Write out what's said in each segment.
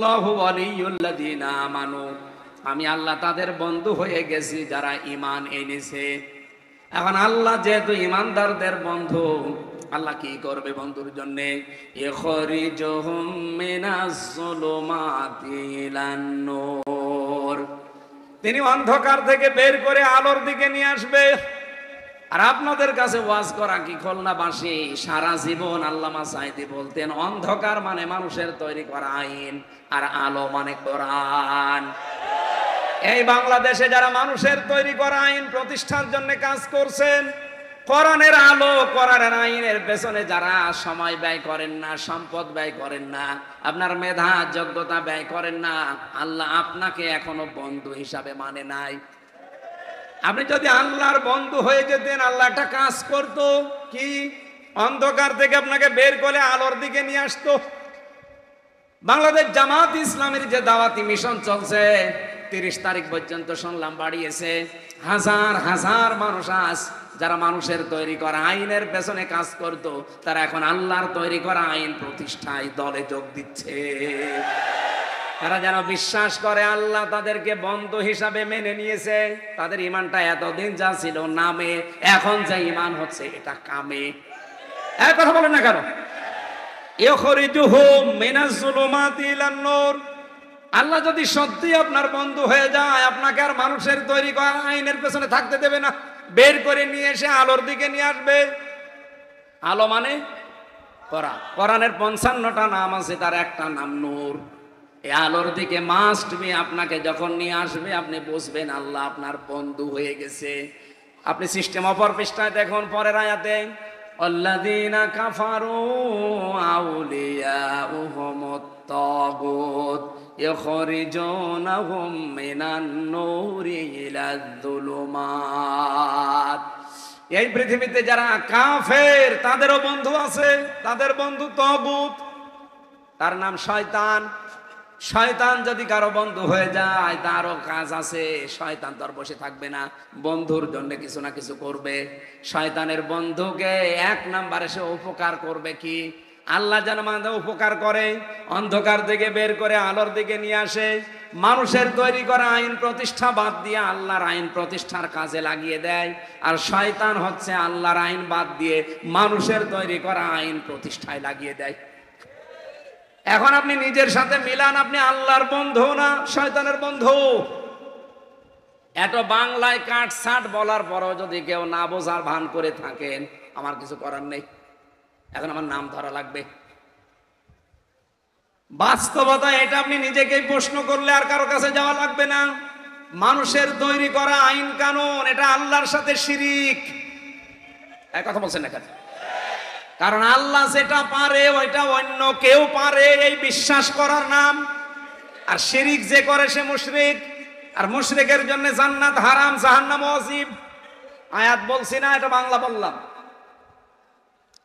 আল্লাহু ওয়ালিয়ুল্লাযীনা আমানু, আমি আল্লাহ তাদের বন্ধু হয়ে গেছি যারা ঈমান এনেছে। এখন আল্লাহ যেহেতু ঈমানদারদের বন্ধু, আল্লাহ কি করবে বন্ধুর জন্য? ইখরিজুহুম মিনাজ যুলুমাতি ইলান নূর, তিনি অন্ধকার থেকে বের করে আলোর দিকে নিয়ে আসবে। আর আপনাদের কাছে ওয়াজ করা কি খুলনাবাসী সারা জীবন আল্লামা সাঈদী বলতেন, অন্ধকার মানে মানুষের তৈরি করা আইন, আর আলো মানে কোরআন। এই বাংলাদেশে যারা মানুষের তৈরি করা আইন প্রতিষ্ঠার জন্য কাজ করছেন, কোরআনের আলো কোরআনের আইনের পেছনে যারা সময় ব্যয় করেন না, সম্পদ ব্যয় করেন না, আপনার মেধা যোগ্যতা ব্যয় করেন না, আল্লাহ আপনাকে এখনো বন্ধু হিসাবে মানে নাই। আপনি যদি আল্লাহর বন্ধু হয়ে যেতেন, আল্লাহ একটা কাজ করতো কি, অন্ধকার থেকে আপনাকে বের করে আলোর দিকে নিয়ে আসতো। বাংলাদেশ জামাত ইসলামের যে দাওয়াতি মিশন চলছে, 30 তারিখ পর্যন্ত শুনলাম বাড়িয়েছে। হাজার হাজার মানুষ আজ যারা মানুষের তৈরি করা আইনের পেছনে কাজ করত, তারা এখন আল্লাহর তৈরি করা আইন প্রতিষ্ঠায় দলে যোগ দিচ্ছে। তারা যেন বিশ্বাস করে আল্লাহ তাদেরকে বন্ধু হিসাবে মেনে নিয়েছে। তাদের ঈমানটা এতদিন যা ছিল নামে, এখন যে ঈমান হচ্ছে এটা কামে। এক কথা বলেন না কেন? ইখরিজুহুম মিনাজ যুলুমাতি ইলান নূর, আল্লাহ যদি সত্যি আপনার বন্ধু হয়ে যায়, আপনাকে আর মানুষের তৈরি করা আইনের পেছনে থাকতে দেবে না, বের করে নিয়ে এসে আলোর দিকে নিয়ে আসবে। আলো মানে কোরআন। কোরআনের 55টা নাম আছে, তার একটা নাম নূর। এই আলোর দিকে মাস্ট বি আপনাকে যখন নিয়ে আসবে, আপনি বুঝবেন আল্লাহ আপনার বন্ধু হয়ে গেছে। আপনি সিস্টেম অপর পৃষ্ঠায় দেখুন, পরের আয়াতে আল্লাযীনা কাফারু আউলিয়াউহুমুত তাগুত ইখরিজুনাহুম মিনান নূরি ইলায যুলুমাত। এই পৃথিবীতে যারা কাফের তাদেরও বন্ধু আছে, তাদের বন্ধু তাগুত, তার নাম শয়তান। শয়তান যদি কারো বন্ধু হয়ে যায়, তারও কাজ আছে। শয়তান তো আর বসে থাকবে না, বন্ধুর জন্য কিছু না কিছু করবে। শয়তানের বন্ধুকে 1 নাম্বারে সে উপকার করবে কি, আল্লাহ যেন আমাদের উপকার করে, অন্ধকার থেকে বের করে আলোর দিকে নিয়ে আসে। মানুষের তৈরি করা আইন প্রতিষ্ঠা বাদ দিয়ে আল্লাহর আইন প্রতিষ্ঠার কাজে লাগিয়ে দেয়। আর শয়তান হচ্ছে আল্লাহর আইন বাদ দিয়ে মানুষের তৈরি করা আইন প্রতিষ্ঠায় লাগিয়ে দেয়। এখন আপনি নিজের সাথে মিলান, আপনি আল্লাহর বন্ধু না শয়তানের বন্ধু? এত বাংলায় কাটছাট বলার পরও যদি কেউ না বোঝার ভান করে থাকেন, আমার কিছু করার নেই। এখন আমার নাম ধরা লাগবে। বাস্তবতা এটা, আপনি নিজেকেই প্রশ্ন করলে আর কারো কাছে যাওয়া লাগবে না। মানুষের তৈরি করা আইন কানুন, এটা আল্লাহর সাথে শিরিক। এক কথা বলছেন না? কারণ আল্লাহ যেটা পারে ওইটা অন্য কেউ পারে, এই বিশ্বাস করার নাম। আর শিরিক যে করে সে মুশরিক। আর মুশরিকের জন্য জান্নাত হারাম, জাহান্নাম ওয়াজিব। আয়াত বলছি না, এটা বাংলা বললাম।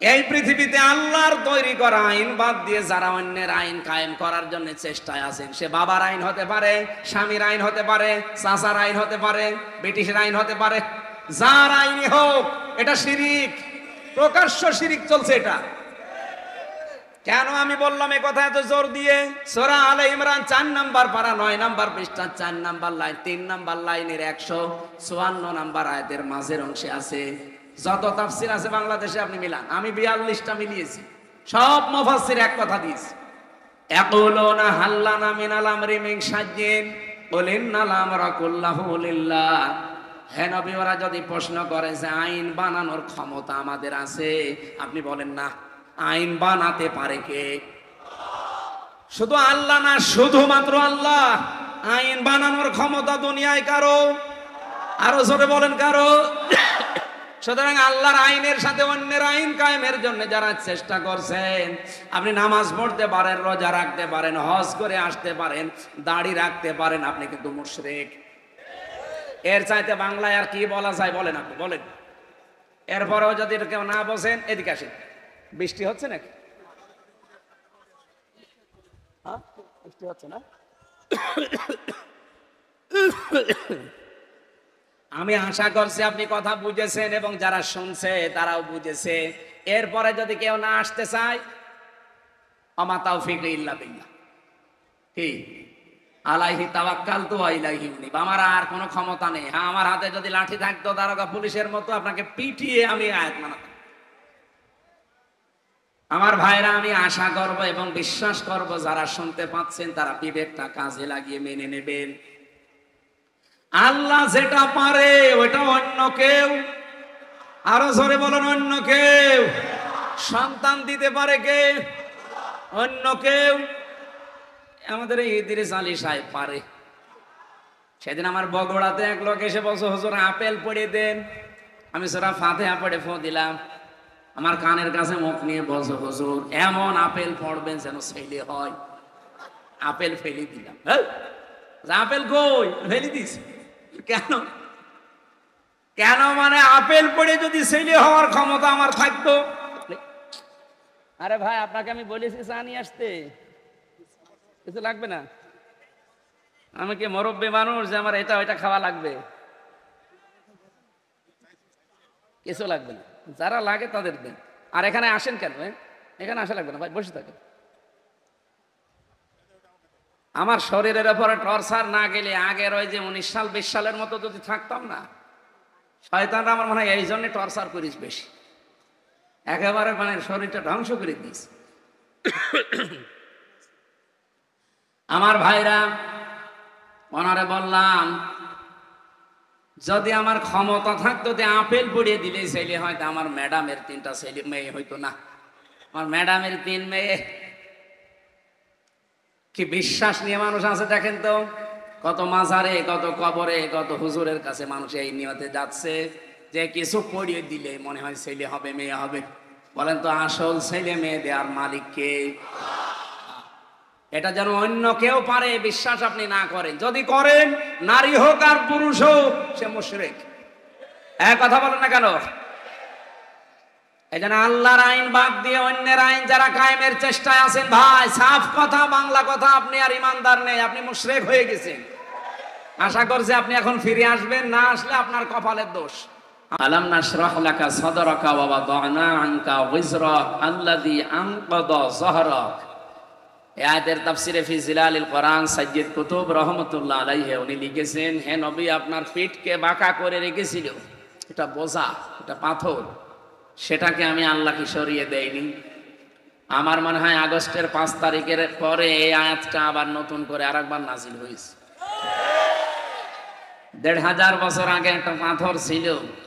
এই পৃথিবীতে আল্লাহর তৈরি করা আইন বাদ দিয়ে যারা অন্যের আইন কায়েম করার জন্য চেষ্টায় আছেন, সে বাবার আইন হতে পারে, স্বামীর আইন হতে পারে, চাচার আইন হতে পারে, ব্রিটিশের আইন হতে পারে, যার আইনই হোক, এটা শিরিক, প্রকাশ্য শিরিক চলছে এটা। কেন আমি বললাম এ কথা এত জোর দিয়ে? সূরা আলে ইমরান 4 নাম্বার পারা 9 নাম্বার পৃষ্ঠা 4 নাম্বার লাইন 3 নাম্বার লাইনের 154 নাম্বার আয়াতের মাঝের অংশে আছে। যত তাফসীর আছে বাংলাদেশে আপনি মিলান, আমি 42টা মিলিয়েছি, সব মুফাসসির এক কথা দিয়েছে। ইয়াকুলুনা হাল্লানা মিনাল আমরি মিন শাইইন কুল ইন্নাল আমরা কুল্লাহু লিল্লাহ। হে নবী, ওরা যদি প্রশ্ন করে যে আইন বানানোর ক্ষমতা আমাদের আছে, আপনি বলেন না, আইন বানাতে পারে কে? শুধু আল্লাহ না, শুধুমাত্র আল্লাহ। আইন বানানোর ক্ষমতা দুনিয়ায় কারো? আরো জোরে বলেন, কারো? সুতরাং আল্লাহর আইনের সাথে অন্যের আইন কায়েমের জন্য যারা চেষ্টা করছেন, আপনি নামাজ পড়তে পারেন, রোজা রাখতে পারেন, হজ করে আসতে পারেন, দাড়ি রাখতে পারেন, আপনি কিন্তু মুশরিক। এর চাইতে বাংলায় আর কি বলা যায় বলেন? আপনি বলেন। এরপরেও যদি কেউ না বোঝেন, এদিকে আসেন। বৃষ্টি হচ্ছে নাকি? বৃষ্টি হচ্ছে না? আমি আশা করছি আপনি কথা বুঝেছেন এবং যারা শুনছে তারাও বুঝেছে। এরপরে যদি কেউ না আসতে চায়, আমা তাওফিক ইল্লা বিল্লাহ। কি আলাইহি তাওয়াক্কালতু ওয়া ইলাইহি উনীব। আমার আর কোনো ক্ষমতা নেই। হ্যাঁ, আমার হাতে যদি লাঠি থাকতো দারোগা পুলিশের মতো আপনাকে পিটিয়ে আমি আয়াত মানাতাম। আমার ভাইরা, আমি আশা করব এবং বিশ্বাস করব যারা শুনতে পাচ্ছেন তারা বিবেকটা কাজে লাগিয়ে মেনে নেবেন। আল্লাহ যেটা পারে ওটা অন্য কেউ, আরো জোরে বলুন, অন্য কেউ। সন্তান দিতে পারে কে? অন্য কেউ। আমাদের এই ইদ্রিস আলী সাহেব পারে। সেদিন আমার বগুড়াতে এক লোক এসে বলছে, হুজুর আপেল পড়ে দেন। আমি সূরা ফাতিহা পড়ে ফু দিলাম। আমার কানের কাছে মুখ নিয়ে বলছে, হুজুর এমন আপেল পড়বেন যেন ছেলে হয়। আপেল ফেলে দিলাম। আপেল কই? ফেলে দিস কেন? কেন মানে আপেল পড়ে যদি ছেলে হওয়ার ক্ষমতা আমার থাকতো। আরে ভাই, আপনাকে আমি বলেছি চা নিয়ে আসতে, কিছু লাগবে না। আমি কি মুরব্বী মানুষ যে আমার এটা ওইটা খাওয়া লাগবে? কিছু লাগবে না, যারা লাগে তাদের দেন। আর এখানে আসেন কেন? এখানে আসা লাগবে না ভাই, বসে থাকেন। আমার শরীরের উপরে টর্চার না গেলে আগের ওই যে 19 সাল 20 সালের মতো যদি থাকতাম না, শয়তানরা আমার মনে হয় এই জন্য টর্চার করিস বেশি। একেবারে মানে শরীরটা ধ্বংস করে দিস। আমার ভাইরা, ওনারে বললাম যদি আমার ক্ষমতা থাকতো যে আপেল পড়িয়ে দিলে ছেলে হয়তো আমার ম্যাডামের 3টা ছেলে মেয়ে হইতো না। আমার ম্যাডামের 3 মেয়ে। কি বিশ্বাস নিয়ে মানুষ আছে দেখেন তো, কত মাজারে, কত কবরে, কত হুজুরের কাছে মানুষ এই নিয়তে যাচ্ছে যে কিছু পড়িয়ে দিলে মনে হয় ছেলে হবে মেয়ে হবে। বলেন তো আসল ছেলে মেয়ে দেওয়ার মালিক কে? এটা যেন অন্য কেউ পারে বিশ্বাস আপনি না করেন। যদি করেন, নারী হোক আর পুরুষ হোক, সে মুশরিক। এক কথা বলেন না কেন? এই জন্য আল্লাহর আইন বাদ দিয়ে অন্যের আইন যারা কায়েমের চেষ্টায় আছেন, ভাই সাফ কথা, বাংলা কথা, আপনি আর ইমানদার নেই, আপনি মুশরিক হয়ে গেছেন। আশা করছি আপনি এখন ফিরে আসবেন, না আসলে আপনার কপালের দোষ। আলাম নাশরাহ লাকা সাদরাকা ওয়া ওয়াদানা আনকা ওয়িজরাক আল্লাযী আনকাযা যাহরাক। এই আয়াতের তাফসিরে ফি জিলালিল কোরআন সাইয়্যিদ কুতুব রাহমাতুল্লাহ আলাইহি উনি লিখেছেন, হে নবী আপনার পিঠকে বাঁকা করে রেখেছিল, এটা বোঝা, এটা পাথর, সেটাকে আমি আল্লাহকে সরিয়ে দেইনি। আমার মনে হয় আগস্টের 5 তারিখের পরে এই আয়াতটা আবার নতুন করে আরেকবার নাজিল হয়েছে। 1500 বছর আগে একটা পাথর ছিল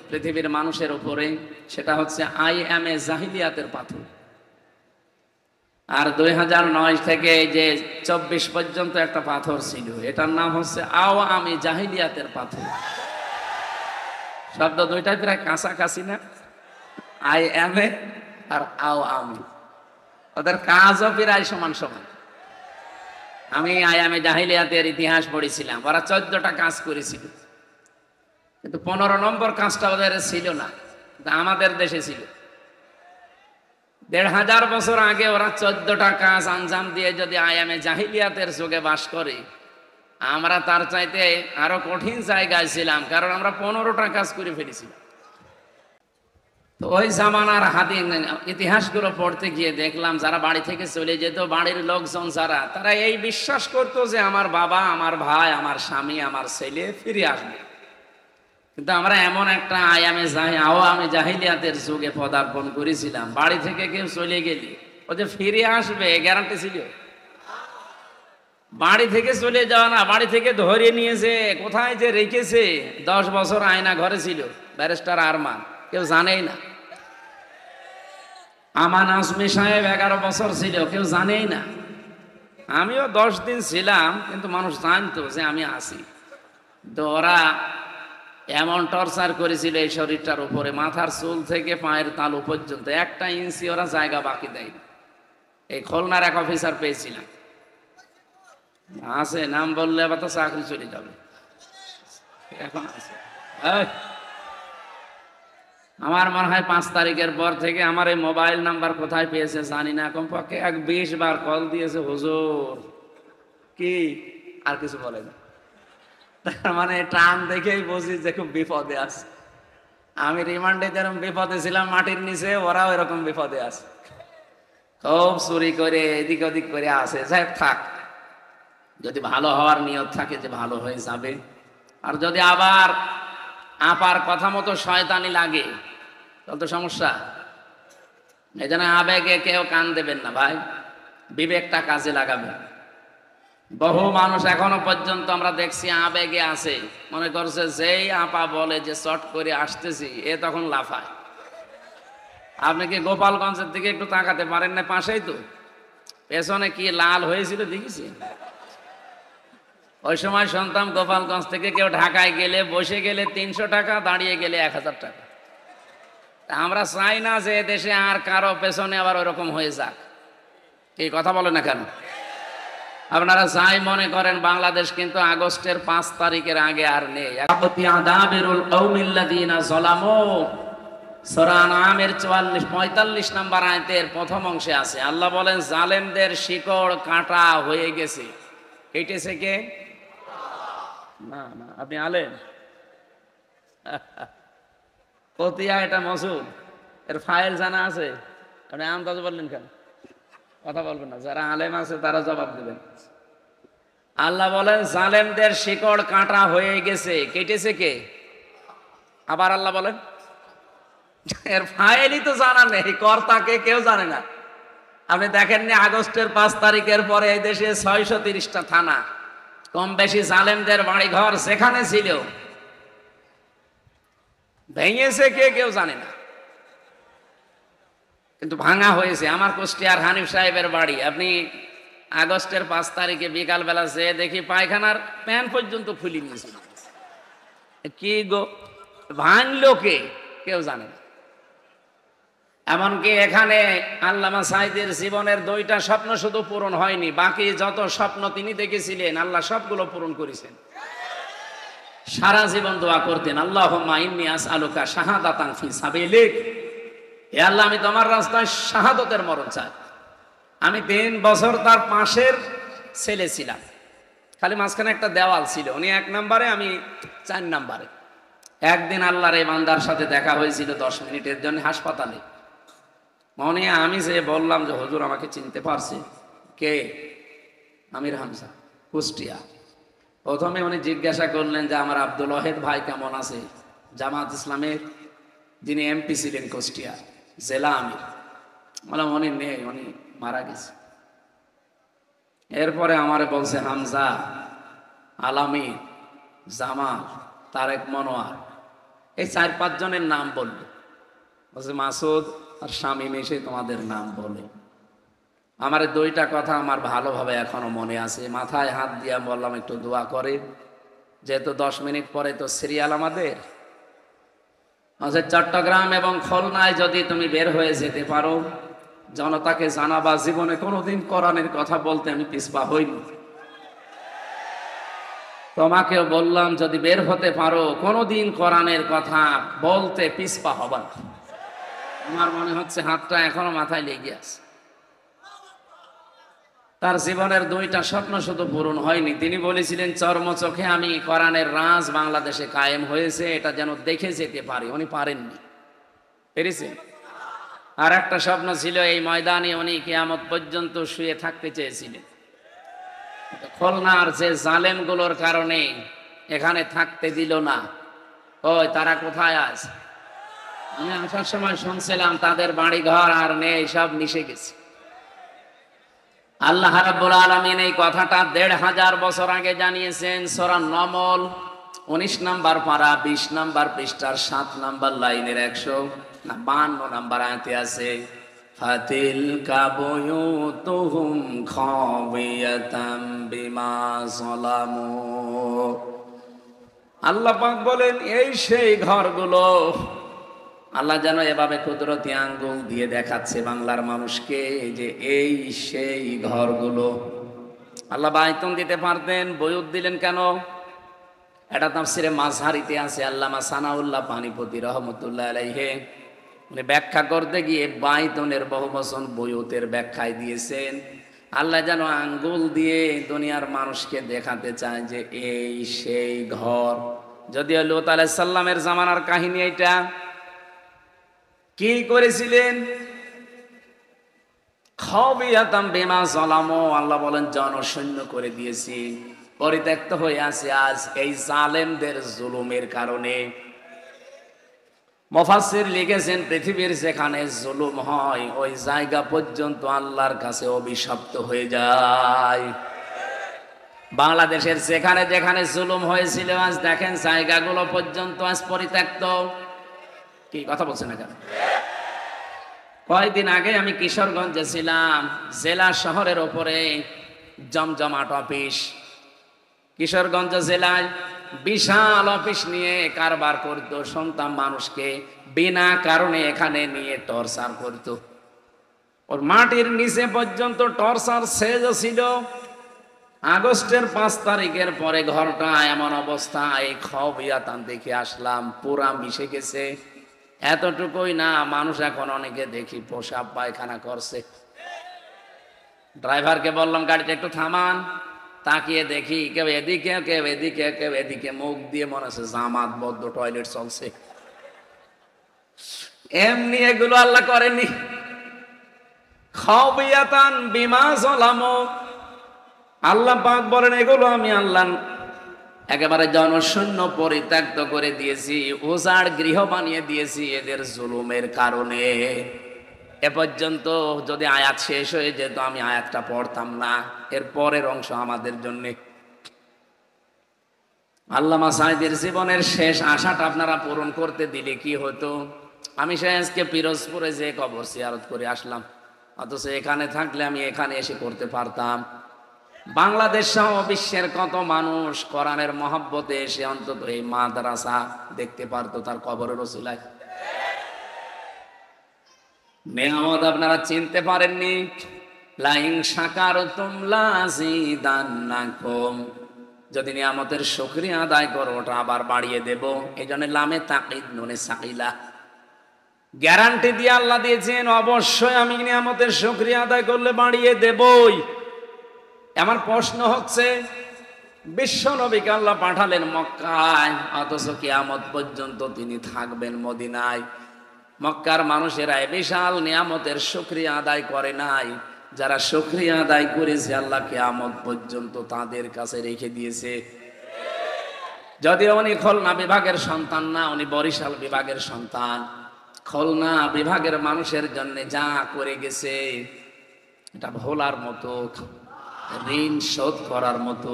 পৃথিবীর মানুষের উপরে, সেটা হচ্ছে আইএমএ জাহিলিয়াতের পাথর। আর 2009 থেকে যে 24 পর্যন্ত একটা পাথর ছিল, এটার নাম হচ্ছে আওয়ামী জাহিলিয়াতের পাথর। শব্দ দুইটাই প্রায় কাছাকাছি না? আইএমএ আর আওয়ামী, ওদের কাজও প্রায় সমান সমান। আমি আইএমএ জাহিলিয়াতের ইতিহাস পড়েছিলাম, ওরা 14টা কাজ করেছিল, কিন্তু 15 নম্বর কাজটা ওদের ছিল না, আমাদের দেশে ছিল। 1500 বছর আগে ওরা 14টা কাজ আঞ্জাম দিয়ে যদি আইএমএ জাহিলিয়াতের যুগে বাস করে, আমরা তার চাইতে আরো কঠিন জায়গায় ছিলাম, কারণ আমরা 15টা কাজ করে ফেলেছিলাম। তো ওই জামানার হাদিস ইতিহাসগুলো পড়তে গিয়ে দেখলাম, যারা বাড়ি থেকে চলে যেত, বাড়ির লোকজন যারা, তারা এই বিশ্বাস করতো যে আমার বাবা, আমার ভাই, আমার স্বামী, আমার ছেলে ফিরে আসবে। কিন্তু আমরা এমন একটা আওয়ামী জাহিলিয়াতের যুগে পদার্পণ করেছিলাম, বাড়ি থেকে কেউ চলে গেলে ও যে ফিরে আসবে গ্যারান্টি ছিল? বাড়ি থেকে চলে যাওয়া না, বাড়ি থেকে ধরে নিয়েছে, কোথায় যে রেখেছে। 10 বছর আয়না ঘরে ছিল, ব্যারিস্টার আরমান, কেউ জানেই না। আমান আজমি সাহেব 11 বছর ছিল, কেউ জানেই না। আমিও 10 দিন ছিলাম, কিন্তু মানুষ জানতো যে আমি আছি। তো ওরা এমন টর্চার করেছিল এই শরীরটার উপরে, মাথার চুল থেকে পায়ের তালু পর্যন্ত 1টা ইঞ্চি ওরা জায়গা বাকি দেয়। এই খুলনার এক অফিসার পেয়েছিলাম, আছে, নাম বললে আবার তো চাকরি চলে যাবে, এখন আছে। আমার মনে হয় 5 তারিখের পর থেকে আমার এই মোবাইল নাম্বার কোথায় পেয়েছে জানি না, কমপক্ষে 20 বার কল দিয়েছে, হুজুর কি, আর কিছু বলে না। তার মানে টান দেখেই বুঝি যে খুব বিপদে আছে। আমি রিমান্ডে যেরকম বিপদে ছিলাম মাটির নিচে, ওরাও এরকম বিপদে আছে, খুব চুরি করে এদিক ওদিক করে আসে। যাই থাক, যদি ভালো হওয়ার নিয়ত থাকে যে ভালো হয়ে যাবে, আর যদি আবার আপার কথা মতো শয়তানি লাগে তাহলে তো সমস্যা। এই জন্য আবেগে কেউ কান দেবেন না ভাই, বিবেকটা কাজে লাগাবেন। বহু মানুষ এখনো পর্যন্ত আমরা দেখছি আবেগে আছে, মনে করছে যেই আপা বলে যে চট করে আসতেছি, এ তখন লাফায়। আপনি কি গোপালগঞ্জের দিকে একটু তাকাতে পারেন না? পাশেই তো, পেছনে কি লাল হয়েছিল দেখেছি। ওই সময় শুনতাম গোপালগঞ্জ থেকে কেউ ঢাকায় গেলে বসে গেলে 300 টাকা, দাঁড়িয়ে গেলে 1000 টাকা। আমরা চাই না যে দেশে আর কারো পেছনে আবার ওরকম হয়ে যাক। কি কথা বলে না কেন? আপনারা যাই মনে করেন, বাংলাদেশ কিন্তু আগস্টের 5 তারিখের আগে আর নেই। সূরা আনআমের 45 নম্বর আয়াতের প্রথম অংশে আছে, আল্লাহ বলেন জালেমদের শিকড় কাটা হয়ে গেছে। কেটেছে কে? না না, আপনি আলেম কতিয়া, এটা মসুদ, এর ফাইল জানা আছে? আপনি আন্দাজ বললেন কেন? কথা বলবেন না, যারা আলেম আছে তারা জবাব দেবেন। আল্লাহ বলেন জালেমদের শিকড় কাটা হয়ে গেছে। কেটেছে কে? আবার আল্লাহ বলেন এর ফাইলই তো জানা নেই, কর্তাকে কেউ জানে না। আপনি দেখেননি আগস্টের 5 তারিখের পরে এই দেশে 630টা থানা, কম বেশি জালেমদের বাড়ি ঘর সেখানে ছিল, ভেঙেছে কে কেউ জানে না, কিন্তু ভাঙা হয়েছে। আমার কুষ্টিয়ার হানিফ সাহেবের বাড়ি, আপনি আগস্টের 5 তারিখে বিকাল বেলা যে দেখি পায়খানার প্যান পর্যন্ত খুলে নিয়েছিল। কি গো, ভাঙলো কে কেউ জানে না। এমনকি এখানে আল্লামা সাঈদীর জীবনের 2টা স্বপ্ন শুধু পূরণ হয়নি, বাকি যত স্বপ্ন তিনি দেখেছিলেন আল্লাহ সবগুলো পূরণ করেছেন। সারা জীবন দোয়া করতেন, আল্লাহুম্মা ইন্নী আসআলুকা শাহাদাতান ফি সাবিলিক, হে আল্লাহ আমি তোমার রাস্তায় শাহাদতের মরণ চাই। আমি 3 বছর তার পাশের ছেলে ছিলাম, খালি মাঝখানে একটা দেওয়াল ছিল, উনি 1 নম্বরে আমি 4 নম্বরে। একদিন আল্লাহর এই বান্দার সাথে দেখা হয়েছিল 10 মিনিটের জন্য হাসপাতালে। মনে আমি যে বললাম যে হুজুর আমাকে চিনতে পারছে? কে? আমির হামজা, কুষ্টিয়া। প্রথমে উনি জিজ্ঞাসা করলেন যে আমার আব্দুল ওয়াহেদ ভাই কেমন আছে, জামাত ইসলামের যিনি এমপি ছিলেন কুষ্টিয়া জেলা আমির। বললাম উনি নেই, উনি মারা গেছে। এরপরে আমারে বলছে হামজা, আলামী, জামাল, তারেক মনোয়ার, এই 4-5 জনের নাম বললো। বলছে মাসুদ আর শামীম এসে তোমাদের নাম বলে। আমার 2টা কথা আমার ভালোভাবে এখনো মনে আছে। মাথায় হাত দিয়া বললাম একটু দোয়া করে, যেহেতু 10 মিনিট পরে তো সিরিয়াল আমাদের। চট্টগ্রাম এবং খুলনায় যদি তুমি বের হয়ে যেতে পারো, জনতাকে জানাবা জীবনে কোনোদিন কোরআনের কথা বলতে আমি পিছপা হইনি। তোমাকেও বললাম যদি বের হতে পারো কোনোদিন কোরআনের কথা বলতে পিছপা হবা না। আমার মনে হচ্ছে হাতটা এখনো মাথায় লেগে আছে। তার জীবনের 2টা স্বপ্ন শুধু পূরণ হয়নি, তিনি বলেছিলেন চর্মচোখে আমি কোরআনের রাজ বাংলাদেশে কায়েম হয়েছে এটা যেন দেখে যেতে পারি। উনি পারেননি, পেরেছেন। আর একটা স্বপ্ন ছিল এই ময়দানে উনি কিয়ামত পর্যন্ত শুয়ে থাকতে চেয়েছিলেন। খুলনার যে জালেমগুলোর কারণে এখানে থাকতে দিল না, ওই তারা কোথায় আছে? আমি আসার সময় শুনছিলাম তাদের বাড়ি ঘর আর নেই, সব মিশে গেছে। আল্লাহ রাব্বুল আলামিন এই কথাটা 1500 বছর আগে জানিয়েছেন। সূরা নমল 19 নম্বর পারা 20 নম্বর পৃষ্ঠার 7 নম্বর লাইনের 152 নম্বর আয়াতে আছে, ফাতিলকা বুয়ুতুহুম খাওয়িয়াতাম বিমা যালামু। আল্লাহ পাক বলেন এই সেই ঘরগুলো। আল্লাহ যেন এভাবে কুদরতি আঙ্গুল দিয়ে দেখাচ্ছে বাংলার মানুষকে যে এই সেই ঘরগুলো। আল্লাহ বাইতুন দিতে পারতেন, বয়ুত দিলেন কেন? এটা তাফসিরে মাযহারিতে আছে। আল্লামা সানাউল্লাহ পানিপতি রহমতুল্লাহ আলাইহি উনি ব্যাখ্যা করতে গিয়ে বাইতুনের বহুবচন বয়ুতের ব্যাখ্যায় দিয়েছেন। আল্লাহ যেন আঙ্গুল দিয়ে দুনিয়ার মানুষকে দেখাতে চায় যে এই সেই ঘর। যদিও লূত আলাইহিস সালামের জামানার কাহিনী এটা। কি করেছিলেন? খাবিয়াতাম বিমা যালামু, আল্লাহ বলেন জনশূন্য করে দিয়েছি, পরিত্যক্ত হয়ে আছে আজ এই জালেমদের জুলুমের কারণে। মুফাসসির লিখেছেন পৃথিবীর যেখানে জুলুম হয় ওই জায়গা পর্যন্ত আল্লাহর কাছে অভিশপ্ত হয়ে যায়। বাংলাদেশের যেখানে যেখানে জুলুম হয়েছিল আজ দেখেন জায়গাগুলো পর্যন্ত আজ পরিত্যক্ত। কি কথা বলছেন না কেন? কয়েকদিন আগে আমি কিশোরগঞ্জে ছিলাম, জেলা শহরের ওপরে জমজমাট অফিস। কিশোরগঞ্জ জেলায় বিশাল অফিস নিয়ে কারবার করতো, সন্তান মানুষকে বিনা কারণে এখানে নিয়ে টর্চার করত। ওর মাটির নিচে পর্যন্ত টর্চার শেষ ছিল। আগস্টের 5 তারিখের পরে ঘরটা এমন অবস্থা, এই খবিয়াতান দেখে আসলাম, পুরা মিশে গেছে। এতটুকুই না, মানুষ এখন অনেকে দেখি পেশাব পায়খানা করছে। ড্রাইভারকে বললাম গাড়িটা একটু থামান, তাকিয়ে দেখি কেউ এদিকে কেউ এদিকে কেউ এদিকে, মুখ দিয়ে মনে হচ্ছে জামাতবদ্ধ টয়লেট চলছে। এমনি এগুলো আল্লাহ করেনি। খাবিয়াতান বিমা যালামু, আল্লাহ পাক বলেন এগুলো আমি আল্লাহ একেবারে জনশূন্য পরিত্যক্ত করে দিয়েছি, উজাড় গৃহ বানিয়ে দিয়েছি এদের জুলুমের কারণে। এ পর্যন্ত যদি আয়াত শেষ হয়ে যেত আমি আয়াতটা পড়তাম না, এর পরের অংশ আমাদের জন্য। আল্লামা সাঈদীর জীবনের শেষ আশাটা আপনারা পূরণ করতে দিলে কি হতো? আমি আজকে পিরোজপুরে যে কবর জিয়ারত করে আসলাম, অথচ এখানে থাকলে আমি এখানে এসে করতে পারতাম। বাংলাদেশ সহ বিশ্বের কত মানুষ কোরআনের মহব্বতে এসে অন্তত এই মাদ্রাসা দেখতে পারতো তার কবরের ওসিলায়। নেয়ামত আপনারা চিনতে পারেননি। লাইন শাকারতুম লাযিদান্নাকুম, যদি নিয়ামতের শুকরিয়া আদায় করো ওটা আবার বাড়িয়ে দেব। এই জন্য লামে তাকিদ নুনে সাকিলা, গ্যারান্টি দিয়ে আল্লাহ দিয়েছেন অবশ্যই আমি নিয়ামতের শুকরিয়া আদায় করলে বাড়িয়ে দেবই। আমার প্রশ্ন হচ্ছে, বিশ্ব নবীকে আল্লাহ পাঠালেন মক্কায়, অথচ কিয়ামত পর্যন্ত তিনি থাকবেন মদিনায়। মক্কার মানুষেরা বিশাল নিয়ামতের শুকরিয়া আদায় করে নাই। যারা শুকরিয়া আদায় করেছে আল্লাহ কিয়ামত পর্যন্ত তাদের কাছে রেখে দিয়েছে। যদিও উনি খুলনা বিভাগের সন্তান না, উনি বরিশাল বিভাগের সন্তান। খুলনা বিভাগের মানুষের জন্য যা করে গেছে এটা ভোলার মতো, ঋণ শোধ করার মতো।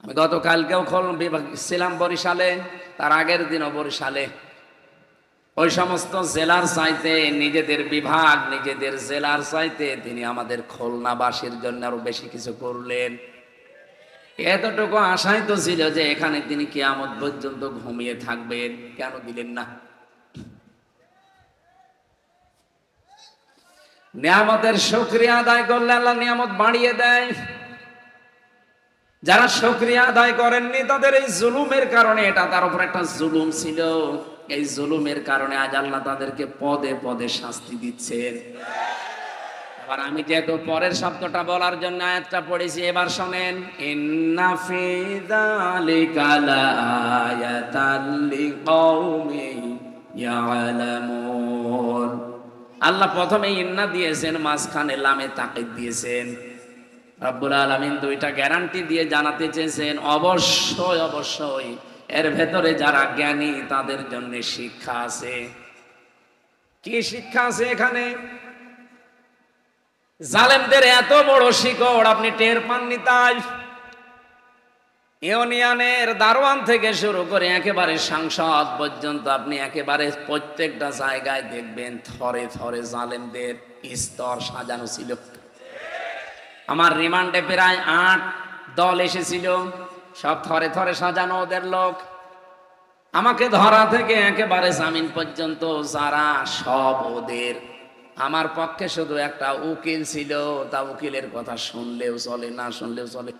আমি গতকালকেও খুলনা বিভাগ ছিলাম বরিশালে, তার আগের দিনও বরিশালে। ওই সমস্ত জেলার চাইতে নিজেদের বিভাগ নিজেদের জেলার চাইতে তিনি আমাদের খুলনাবাসীর জন্য আরো বেশি কিছু করলেন। এতটুকু আশাই তো ছিল যে এখানে তিনি কিয়ামত পর্যন্ত ঘুমিয়ে থাকবেন, কেন দিলেন না? নিয়ামতের শুকরিয়া আদায় করলে আল্লাহ নিয়ামত বাড়িয়ে দেয়। যারা শুকরিয়া আদায় করেননি তাদের এই জুলুমের কারণে, এটা তার উপর একটা জুলুম ছিল, এই জুলুমের কারণে আজ আল্লাহ তাদেরকে পদে পদে শাস্তি দিচ্ছেন। এবার আমি যেহেতু পরের শব্দটা বলার জন্য আয়াতটা পড়েছি, এবার শোনেন। ইন্না ফি যালিকা লাআয়াতাল লিকাউমিন ইয়ালামুন। আল্লাহ প্রথমে ইন্না দিয়েছেন, মাঝখানে লামে তাকিদ দিয়েছেন। রব্বুল আলামিন দুইটা গ্যারান্টি দিয়ে জানাতে চেয়েছেন অবশ্যই অবশ্যই এর ভেতরে যারা জ্ঞানী তাদের জন্য শিক্ষা আছে। কি শিক্ষা আছে এখানে? জালেমদের এত বড় শিকড় আপনি টের পাননি তাই। ইউনিয়নের দারোয়ান থেকে শুরু করে একেবারে সংসদ পর্যন্ত আপনি একেবারে প্রত্যেকটা জায়গায় দেখবেন থরে থরে জালেমদের স্তর সাজানো ছিল। আমার রিমান্ডে প্রায় 8 দল এসেছিল, সব থরে থরে সাজানো ওদের লোক। আমাকে ধরা থেকে একেবারে জামিন পর্যন্ত যারা, সব ওদের। আমার পক্ষে শুধু একটা উকিল ছিল, তা উকিলের কথা শুনলেও চলে, না শুনলেও চলে।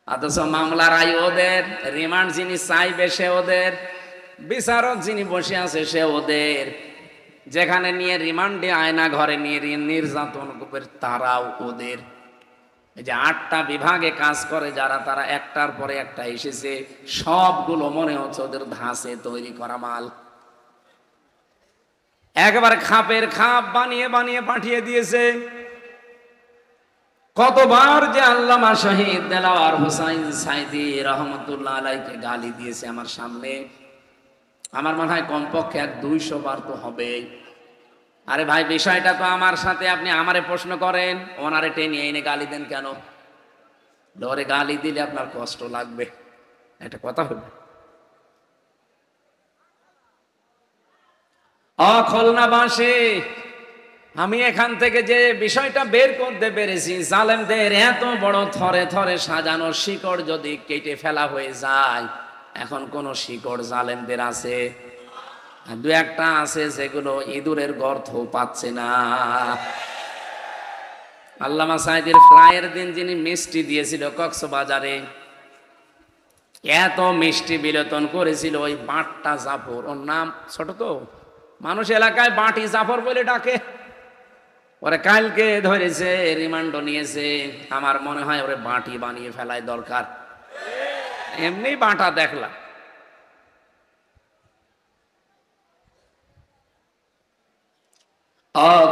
অথচ মামলার আয় ওদের, রিমান্ড যিনি চাইবে সে ওদের, বিচারক যিনি বসে আছে সে ওদের, যেখানে নিয়ে রিমান্ডে আয়না ঘরে নিয়ে নির্যাতন করবে তারাও ওদের। এই যে 8টা বিভাগে কাজ করে যারা, তারা একটার পরে একটা এসেছে, সবগুলো মনে হচ্ছে ওদের ধাঁচে তৈরি করা মাল। একবার খাপের খাপ বানিয়ে বানিয়ে পাঠিয়ে দিয়েছে। কতবার যে আল্লামা শহীদ দেলাওয়ার হোসাইন সাইদি রহমতুল্লাহ আলাইকে গালি দিয়েছে আমার সামনে, আমার মনে হয় কমপক্ষে 200 বার তো হবে। আরে ভাই, বিষয়টা তো আমার সাথে, আপনি আমারে প্রশ্ন করেন, ওনারে টেনে এনে গালি দেন কেন? ডরে গালি দিলে আপনার কষ্ট লাগবে, এটা কথা হবে। খুলনাবাসী, আমি এখান থেকে যে বিষয়টা বের করতে পেরেছি, জালেমদের এত বড় থরে থরে সাজানো শিকড় যদি কেটে ফেলা হয়ে যায়, এখন কোন শিকড় জালেমদের আছে? দু একটা আছে যেগুলো ইঁদুরের গর্ত পাচ্ছে না। আল্লামা সাইদির ফ্রায়ের দিন যিনি মিষ্টি দিয়েছিল কক্সবাজারে, এত মিষ্টি বিলেতন করেছিল ওই বাঁটটা জাফর, ওর নাম ছোট তো মানুষ এলাকায় বাঁটি জাফর বলে ডাকে। ওরে কালকে ধরেছে, রিমান্ড নিয়েছে। আমার মনে হয় ওরে বাঁটি বানিয়ে ফেলাই দরকার। এমনি বাঁটা দেখলাম।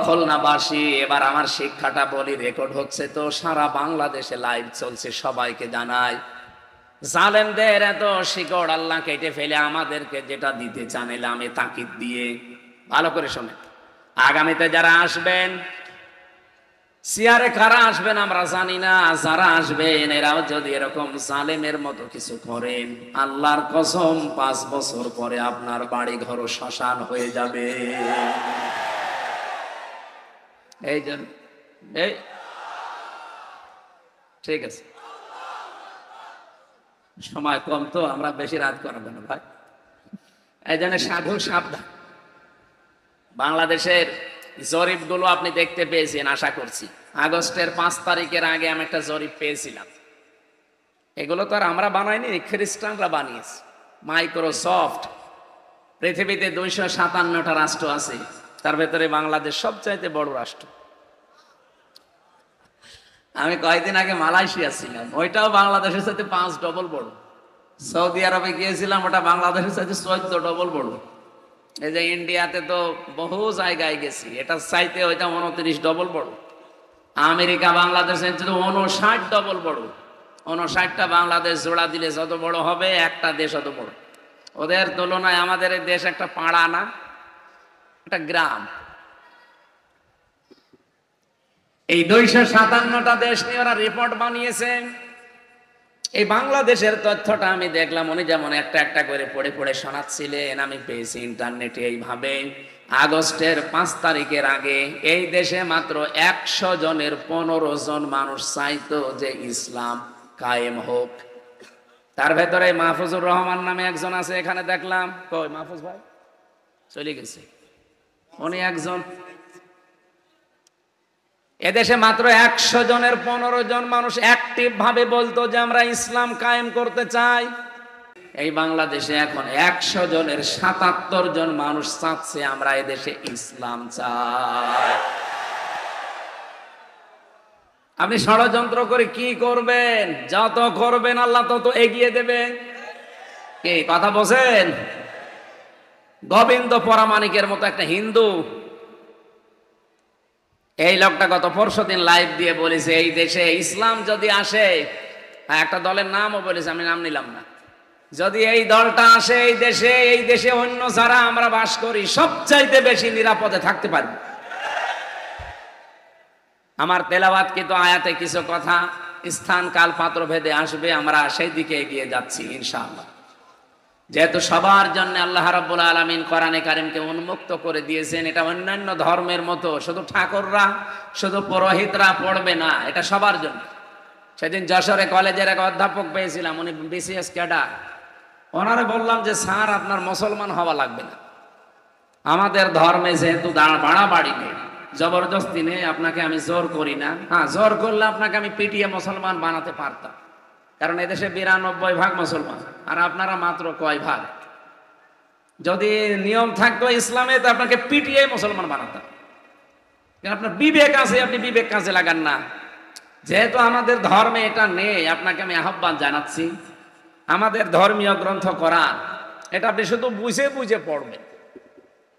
খুলনাবাসী, এবার আমার শিক্ষাটা বলি, রেকর্ড হচ্ছে তো, সারা বাংলাদেশে লাইভ চলছে, সবাইকে জানাই, জালেমদের এত শিকড় আল্লাহ কেটে ফেলে আমাদেরকে যেটা দিতে চান, আমি তাকিদ দিয়ে ভালো করে শোনেন। আগামীতে যারা আসবেন, সিয়ারে কারা আসবেন আমরা জানি না, যারা আসবেন এরাও যদি এরকম জালেমের মতো কিছু করেন, আল্লাহর কসম 5 বছর পরে আপনার বাড়ি ঘর শ্মশান হয়ে যাবে। এই জন্য এই ঠিক আছে, সময় কম তো, আমরা বেশি রাত করাবো না ভাই। এই জন্য সাধু সাবধান। বাংলাদেশের জরিপগুলো আপনি দেখতে পেয়েছেন আশা করছি। আগস্টের 5 তারিখের আগে আমি একটা জরিপ পেয়েছিলাম। এগুলো তো আর আমরা বানাইনি, খ্রিস্টানরা বানিয়েছে। মাইক্রোসফট, পৃথিবীতে 257টা রাষ্ট্র আছে, তার ভেতরে বাংলাদেশ সবচাইতে বড় রাষ্ট্র। আমি কয়েকদিন আগে মালয়েশিয়া ছিলাম, ওইটাও বাংলাদেশের সাথে 5 ডবল বড়। সৌদি আরবে গিয়েছিলাম, ওটা বাংলাদেশের সাথে 14 ডবল বড়। এই যে ইন্ডিয়াতে তো বহু জায়গায় গেছি, এটা চাইতে ওইটা 29 ডবল বড়। আমেরিকা বাংলাদেশের 59 ডবল বড়। 59টা বাংলাদেশ জোড়া দিলে যত বড় হবে, একটা দেশ অত বড়। ওদের তুলনায় আমাদের এই দেশ একটা পাড়া না, একটা গ্রাম। এই 257টা দেশ নিয়ে ওরা রিপোর্ট বানিয়েছে। এই বাংলাদেশের তথ্যটা আমি দেখলাম, উনি যেমন একটা একটা করে পড়ে পড়ে শোনাচ্ছিলেন, আমি পেয়েছি ইন্টারনেটে এইভাবে। আগস্টের 5 তারিখের আগে এই দেশে মাত্র 100 জনের 15 জন মানুষ চাইতো যে ইসলাম কায়েম হোক। তার ভেতরে মাহফুজুর রহমান নামে একজন আছে, এখানে দেখলাম। কই মাহফুজ ভাই? চলে গেছে। উনি একজন। এদেশে মাত্র 100 জনের 15 জন মানুষ অ্যাক্টিভ ভাবে বলতো যে আমরা ইসলাম কায়েম করতে চাই। এই বাংলাদেশে এখন 100 জনের 77 জন মানুষ চাচ্ছে আমরা এদেশে ইসলাম চাই। আপনি ষড়যন্ত্র করে কি করবেন? যত করবেন আল্লাহ তত এগিয়ে দেবে। কি কথা বলছেন? গোবিন্দ পরামানিকের মতো একটা হিন্দু, এই লোকটা গত পরশুদিন লাইভ দিয়ে বলেছে, এই দেশে ইসলাম যদি আসে, একটা দলের নামও বলেছে, আমি নাম নিলাম না, যদি এই দলটা আসে এই দেশে অন্য যারা আমরা বাস করি সবচাইতে বেশি নিরাপদে থাকতে পারবে। আমার তেলাওয়াত কিন্তু আয়াতে কিছু কথা স্থান কাল পাত্র ভেদে আসবে, আমরা সেই দিকে এগিয়ে যাচ্ছি ইনশাআল্লাহ। যেহেতু সবার জন্য আল্লাহ রাব্বুল আলামিন কোরআনে কারীমকে উন্মুক্ত করে দিয়েছেন, এটা অন্যান্য ধর্মের মতো শুধু ঠাকুররা, শুধু পুরোহিতরা পড়বে না, এটা সবার জন্য। সেদিন যশোরে কলেজের এক অধ্যাপক পেয়েছিলাম, উনি বিসিএস ক্যাডার। ওনারে বললাম যে স্যার আপনার মুসলমান হওয়া লাগবে না, আমাদের ধর্মে যেহেতু বাড়াবাড়ি নেই, জবরদস্তি নেই, আপনাকে আমি জোর করি না। হ্যাঁ, জোর করলে আপনাকে আমি পিটিয়ে মুসলমান বানাতে পারতাম, কারণ এদেশে 92% মুসলমান, আর আপনারা মাত্র কয় ভাগ। যদি নিয়ম থাকতো ইসলামে তো আপনাকে পিটিয়ে মুসলমান বানাতাম। আপনার বিবেক আছে, আপনি বিবেক কাজে লাগান না। যেহেতু আমাদের ধর্মে এটা নেই, আপনাকে আমি আহ্বান জানাচ্ছি, আমাদের ধর্মীয় গ্রন্থ কোরআন, এটা আপনি শুধু বুঝে বুঝে পড়বেন।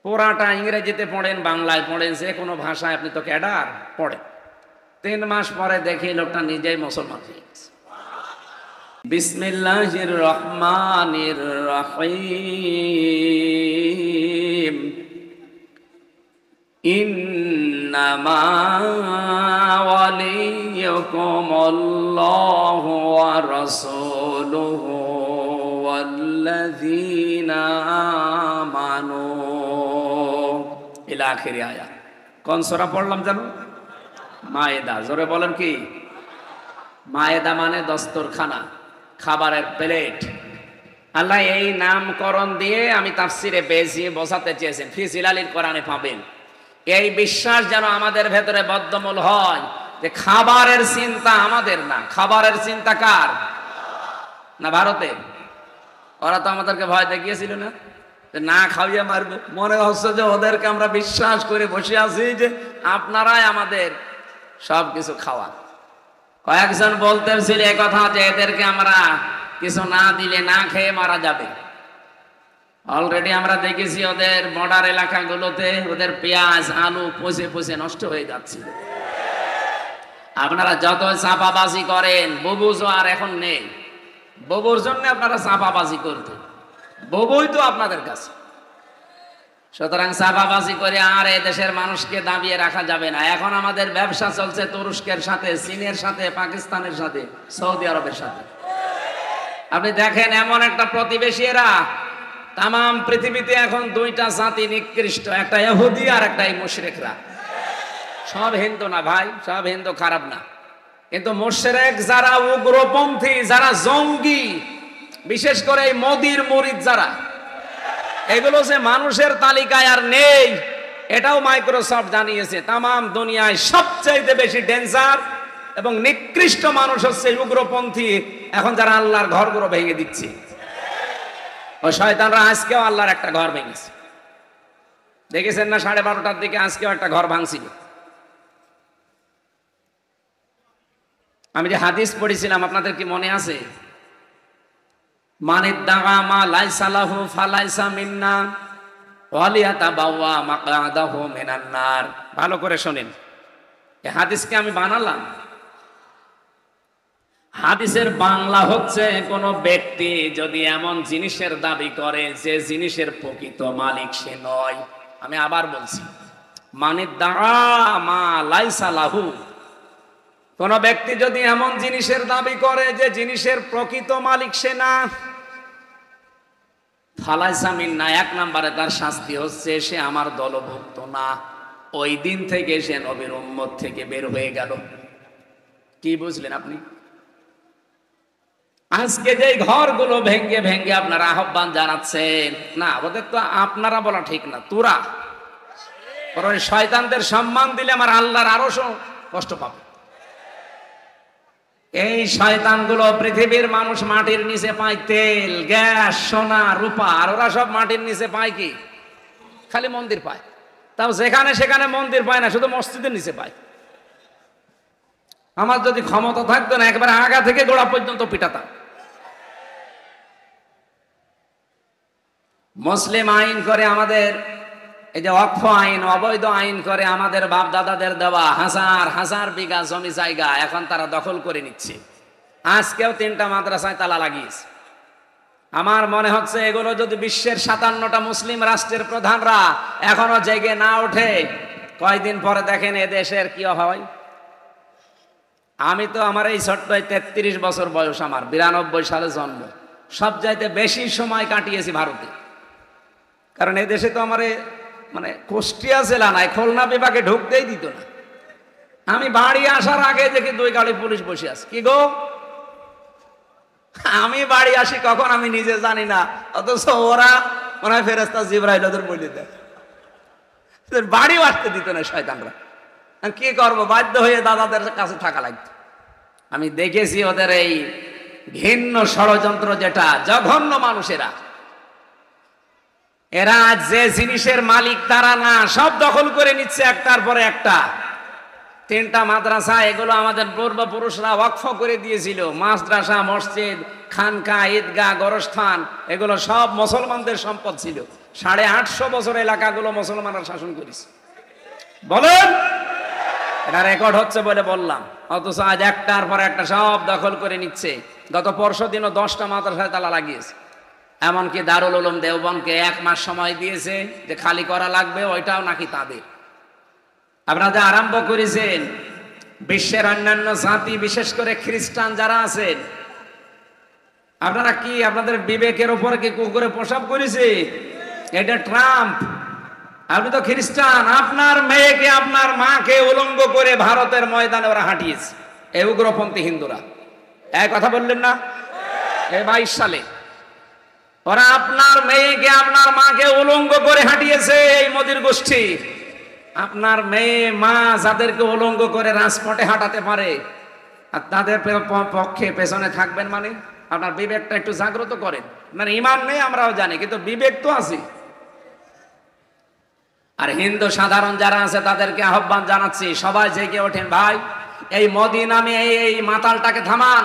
পুরাটা ইংরেজিতে পড়েন, বাংলায় পড়েন, যে কোনো ভাষায় আপনি তো ক্যাডার পড়েন। 3 মাস পরে দেখি লোকটা নিজেই মুসলমান হয়ে গেছে। বিসমিল্লাহির রহমানির রহিম। ইন্নামা ওয়ালিয়্যুকুমুল্লাহু ওয়া রাসূলুহু ওয়াল্লাযীনা আমানু ইলা আখির আয়াত। কোন সূরা পড়লাম জানো? মায়েদা। জোরে বলেন কি? মায়েদা মানে দস্তরখানা, খাবারের প্লেট। আল্লাহ এই নামকরণ দিয়ে আমি তাফসিরে পেয়েছি, বোঝাতে চেয়েছেন, ফি জিলালিল কোরআনে পাবেন। এই বিশ্বাস যেন আমাদের ভেতরে বদ্ধমূল হয় যে খাবারের চিন্তা আমাদের না, খাবারের চিন্তা কার? না ভারতের। ওরা তো আমাদেরকে ভয় দেখিয়েছিল না, যে না খাইয়ে মারবো। মনে হচ্ছে যে ওদেরকে আমরা বিশ্বাস করে বসে আছি যে আপনারাই আমাদের সব কিছু খাওয়া। কয়েকজন বলতেছিল এই কথা যে এদেরকে আমরা কিছু না দিলে না খেয়ে মারা যাবে। অলরেডি আমরা দেখেছি ওদের বর্ডার এলাকাগুলোতে ওদের পেঁয়াজ আলু পচে পচে নষ্ট হয়ে যাচ্ছে। আপনারা যত চাপাবাজি করেন, বুবু আর এখন নেই, বুবুর জন্য আপনারা চাপাবাজি করতেন, বুবুই তো আপনাদের কাছে। সুতরাং চাপাবাজি করে আর এই দেশের মানুষকে দাবিয়ে রাখা যাবে না। এখন আমাদের ব্যবসা চলছে তুরস্কের সাথে, চীনের সাথে, পাকিস্তানের সাথে, সৌদি আরবের সাথে। আপনি দেখেন এমন একটা প্রতিবেশী এরা, তাম পৃথিবীতে এখন 2টা জাতি নিকৃষ্ট, একটা ইহুদি আর একটা এই মুশরিকরা। সব হিন্দু না ভাই, সব হিন্দু খারাপ না, কিন্তু মুশরিক যারা উগ্রপন্থী, যারা জঙ্গি, বিশেষ করে এই মোদির মুরিদ যারা, এগুলো যে মানুষের তালিকায় আর নেই এটাও মাইক্রোসফট জানিয়েছে। তাম দুনিয়ায় সবচাইতে বেশি ডেঞ্জার এবং নিকৃষ্ট মানুষ হচ্ছে উগ্রপন্থী, এখন যারা আল্লাহর ঘরগুলো ভেঙে দিচ্ছে। ও শয়তানরা আজকেও আল্লাহর একটা ঘর ভেঙেছে, দেখেছেন না? 12:30টার দিকে আজকেও একটা ঘর ভাঙছিল। আমি যে হাদিস পড়েছিলাম আপনাদের কি মনে আছে? মানিদ দাগা মা লাইসা লাহু ফালাইসা মিন্না ওয়ালিয়াতাবাওয়া মাকআদাহু মিনান নার। ভালো করে শুনেন, এই হাদিসকে আমি বানালাম। হাদিসের বাংলা হচ্ছে, কোন ব্যক্তি যদি এমন জিনিসের দাবি করে যে জিনিসের প্রকৃত মালিক সে নয়। আমি আবার বলছি, মানিদ দাগা মা লাইসা লাহু, কোন ব্যক্তি যদি এমন জিনিসের দাবি করে যে জিনিসের প্রকৃত মালিক সে না, ফালাইসা মিন্না, 1 নম্বরে তার শাস্তি হচ্ছে সে আমার দলভুক্ত না। ওই দিন থেকে সে নবীর উম্মত থেকে বের হয়ে গেল। কি বুঝলেন আপনি? আজকে যে ঘরগুলো ভেঙ্গে ভেঙ্গে আপনারা আহ্বান জানাচ্ছেন, না ওদের তো আপনারা বলা ঠিক না, তোরা। কারণ শয়তানদের সম্মান দিলে আমার আল্লাহর আরো কষ্ট পাবে। এই শয়তানগুলো পৃথিবীর মানুষ মাটির নিচে পায় তেল, গ্যাস, সোনা, রূপা, আর ওরা সব মাটির নিচে পায় কি? খালি মন্দির পায়। তাও যেখানে সেখানে মন্দির পায় না, শুধু মসজিদের নিচে পায়। আমার যদি ক্ষমতা থাকতো না, একবারে আগা থেকে গোড়া পর্যন্ত পিটাতাম। মুসলিম আইন করে আমাদের এই যে ওয়াকফ আইন, অবৈধ আইন করে আমাদের বাপ দাদাদের দেওয়া হাজার হাজার বিঘা জমি জায়গা এখন তারা দখল করে নিচ্ছে। আজকেও 3টা মাদ্রাসায় তালা লাগিয়েছে। আমার মনে হচ্ছে এগুলো যদি বিশ্বের 57টা মুসলিম রাষ্ট্রের প্রধানরা এখনো জেগে না ওঠে, কয়দিন পরে দেখেন এ দেশের কি হয়। আমি তো আমার এই ছোট্ট 33 বছর বয়স, আমার 92 সালে জন্ম, সব চাইতে বেশি সময় কাটিয়েছি ভারতে। কারণ এই দেশে তো আমার মানে কুষ্টিয়া জেলা নাই, খুলনা বিভাগে ঢুকতেই দিত না। আমি বাড়ি আসার আগে দেখি 2 গাড়ি পুলিশ বসে আছে। কি গো, আমি বাড়ি আসি কখন আমি নিজে জানি না, অথচ ওরা মনে হয় ফেরেশতা জিবরাইল ওদের বলে দেয়। বাড়িও আসতে দিত না শয়তানরা। কি করবো, বাধ্য হয়ে দাদাদের কাছে থাকা লাগতো। আমি দেখেছি ওদের এই ঘৃণ্য ষড়যন্ত্র, যেটা জঘন্য মানুষেরা। এরা যে জিনিসের মালিক তারা না, সব দখল করে নিচ্ছে একটার পরে একটা। 3টা মাদ্রাসা, এগুলো আমাদের পূর্বপুরুষরা ওয়াকফ করে দিয়েছিল। মাদ্রাসা, মসজিদ, খানকা, ঈদগাহ, গোরস্থান, এগুলো সব মুসলমানদের সম্পদ ছিল। 850 বছর এলাকাগুলো মুসলমানরা শাসন করেছে। বলেন, এটা রেকর্ড হচ্ছে বলে বললাম। অথচ আজ একটার পর একটা সব দখল করে নিচ্ছে। গত পরশু দিনও 10টা মাদ্রাসায় তালা লাগিয়েছে। এমনকি দারুল উলুম দেওবন্দকে 1 মাস সময় দিয়েছে যে খালি করা লাগবে, ওইটাও নাকি তাদের। আপনারা যে আরম্ভ করেছেন, বিশ্বের অন্যান্য জাতি বিশেষ করে খ্রিস্টান যারা আছেন, আপনারা কি আপনাদের বিবেকের উপর কি কুকুরে প্রসাব করেছে? এটা ট্রাম্প। আপনি তো খ্রিস্টান, আপনার মেয়েকে আপনার মাকে উলঙ্গ করে ভারতের ময়দানে ওরা হাঁটিয়েছে, এই উগ্রপন্থী হিন্দুরা। এক কথা বললেন না? 22 সালে ওরা আপনার মেয়েকে আপনার মাকে উলঙ্গ করে হাঁটিয়েছে, এই মোদির গোষ্ঠী। আপনার মেয়ে মা যাদেরকে উলঙ্গ করে রাজপথে হাঁটাতে পারে, আর তাদের পক্ষে পেছনে থাকবেন মানে? আপনার বিবেকটা একটু জাগ্রত করেন। মানে ঈমান নেই আমরাও জানি, কিন্তু বিবেক তো আছে। আর হিন্দু সাধারণ যারা আছে তাদেরকে আহ্বান জানাচ্ছি, সবাই জেগে ওঠেন ভাই। এই মোদি নামে এই মাতালটাকে থামান।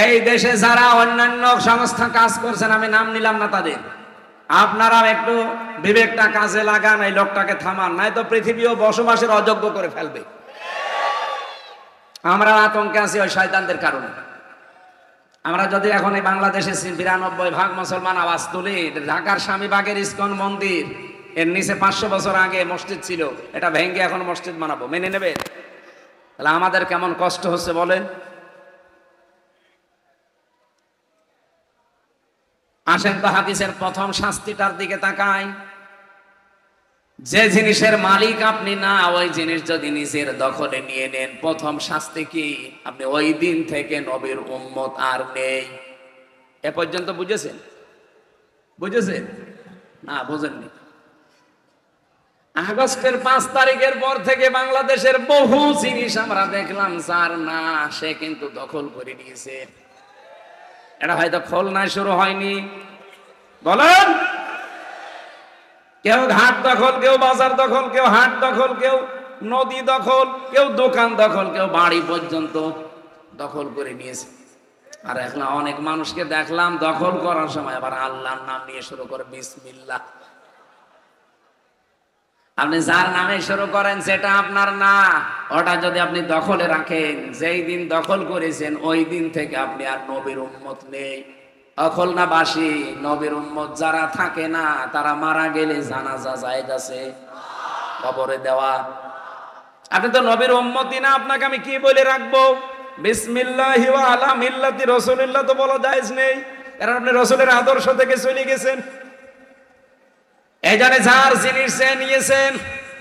এই দেশে যারা অন্যান্য সংস্থা কাজ করছেন, আমি নাম নিলাম না তাদের, আপনারা একটু বিবেকটা কাজে লাগান, এই লোকটাকে থামান, নাই তো পৃথিবীও বসবাসের অযোগ্য করে ফেলবে। আমরা আতঙ্কে আছি ওই শয়তানদের কারণে। আমরা যদি এখন এই বাংলাদেশে 92% মুসলমান আওয়াজ তুলি, ঢাকার স্বামীবাগের ইস্কন মন্দির, এর নিচে 500 বছর আগে মসজিদ ছিল, এটা ভেঙে এখন মসজিদ বানাবো, মেনে নেবে? তাহলে আমাদের কেমন কষ্ট হচ্ছে বলেন। আসেন তো হাদিসের প্রথম শাস্তিটার দিকে তাকাই। যে জিনিসের মালিক আপনি না, ওই জিনিস যদি নিজের দখলে নিয়ে নেন, প্রথম শাস্তি কি? আপনি ওই দিন থেকে নবীর উম্মত আর নেই। এ পর্যন্ত বুঝেছেন? বুঝেছেন না? বুঝেননি? আগস্টের 5 তারিখের পর থেকে বাংলাদেশের বহু জিনিস আমরা দেখলাম, যার না সে কিন্তু দখল করে নিয়েছে। এটা হয়তো খুলনায় শুরু হয়নি, বলেন। কেউ ঘাট দখল, কেউ বাজার দখল, কেউ হাট দখল, কেউ নদী দখল, কেউ দোকান দখল, কেউ বাড়ি পর্যন্ত দখল করে নিয়েছে। আর এখন অনেক মানুষকে দেখলাম দখল করার সময় আবার আল্লাহর নাম নিয়ে শুরু করে, বিসমিল্লাহ। আপনি যার নামে শুরু করেন সেটা আপনার না, ওটা যদি আপনি দখলে রাখেন, যেই দিন দখল করেছেন ওই দিন থেকে আপনি আর নবীর উম্মত নেই। খুলনাবাসী নবীর উম্মত যারা থাকে না, তারা মারা গেলে জানাজা জায়েজ আছে, কবরে দেওয়া। আপনি তো নবীর উম্মতই না, আপনাকে আমি কি বলে রাখবো? বিসমিল্লাহি ওয়া আলা মিল্লাতি রাসূলিল্লাহ তো বলা জায়েজ নেই, কারণ আপনি রাসূলের আদর্শ থেকে চলে গেছেন। এই জন্য যার জিনিস নিয়েছেন,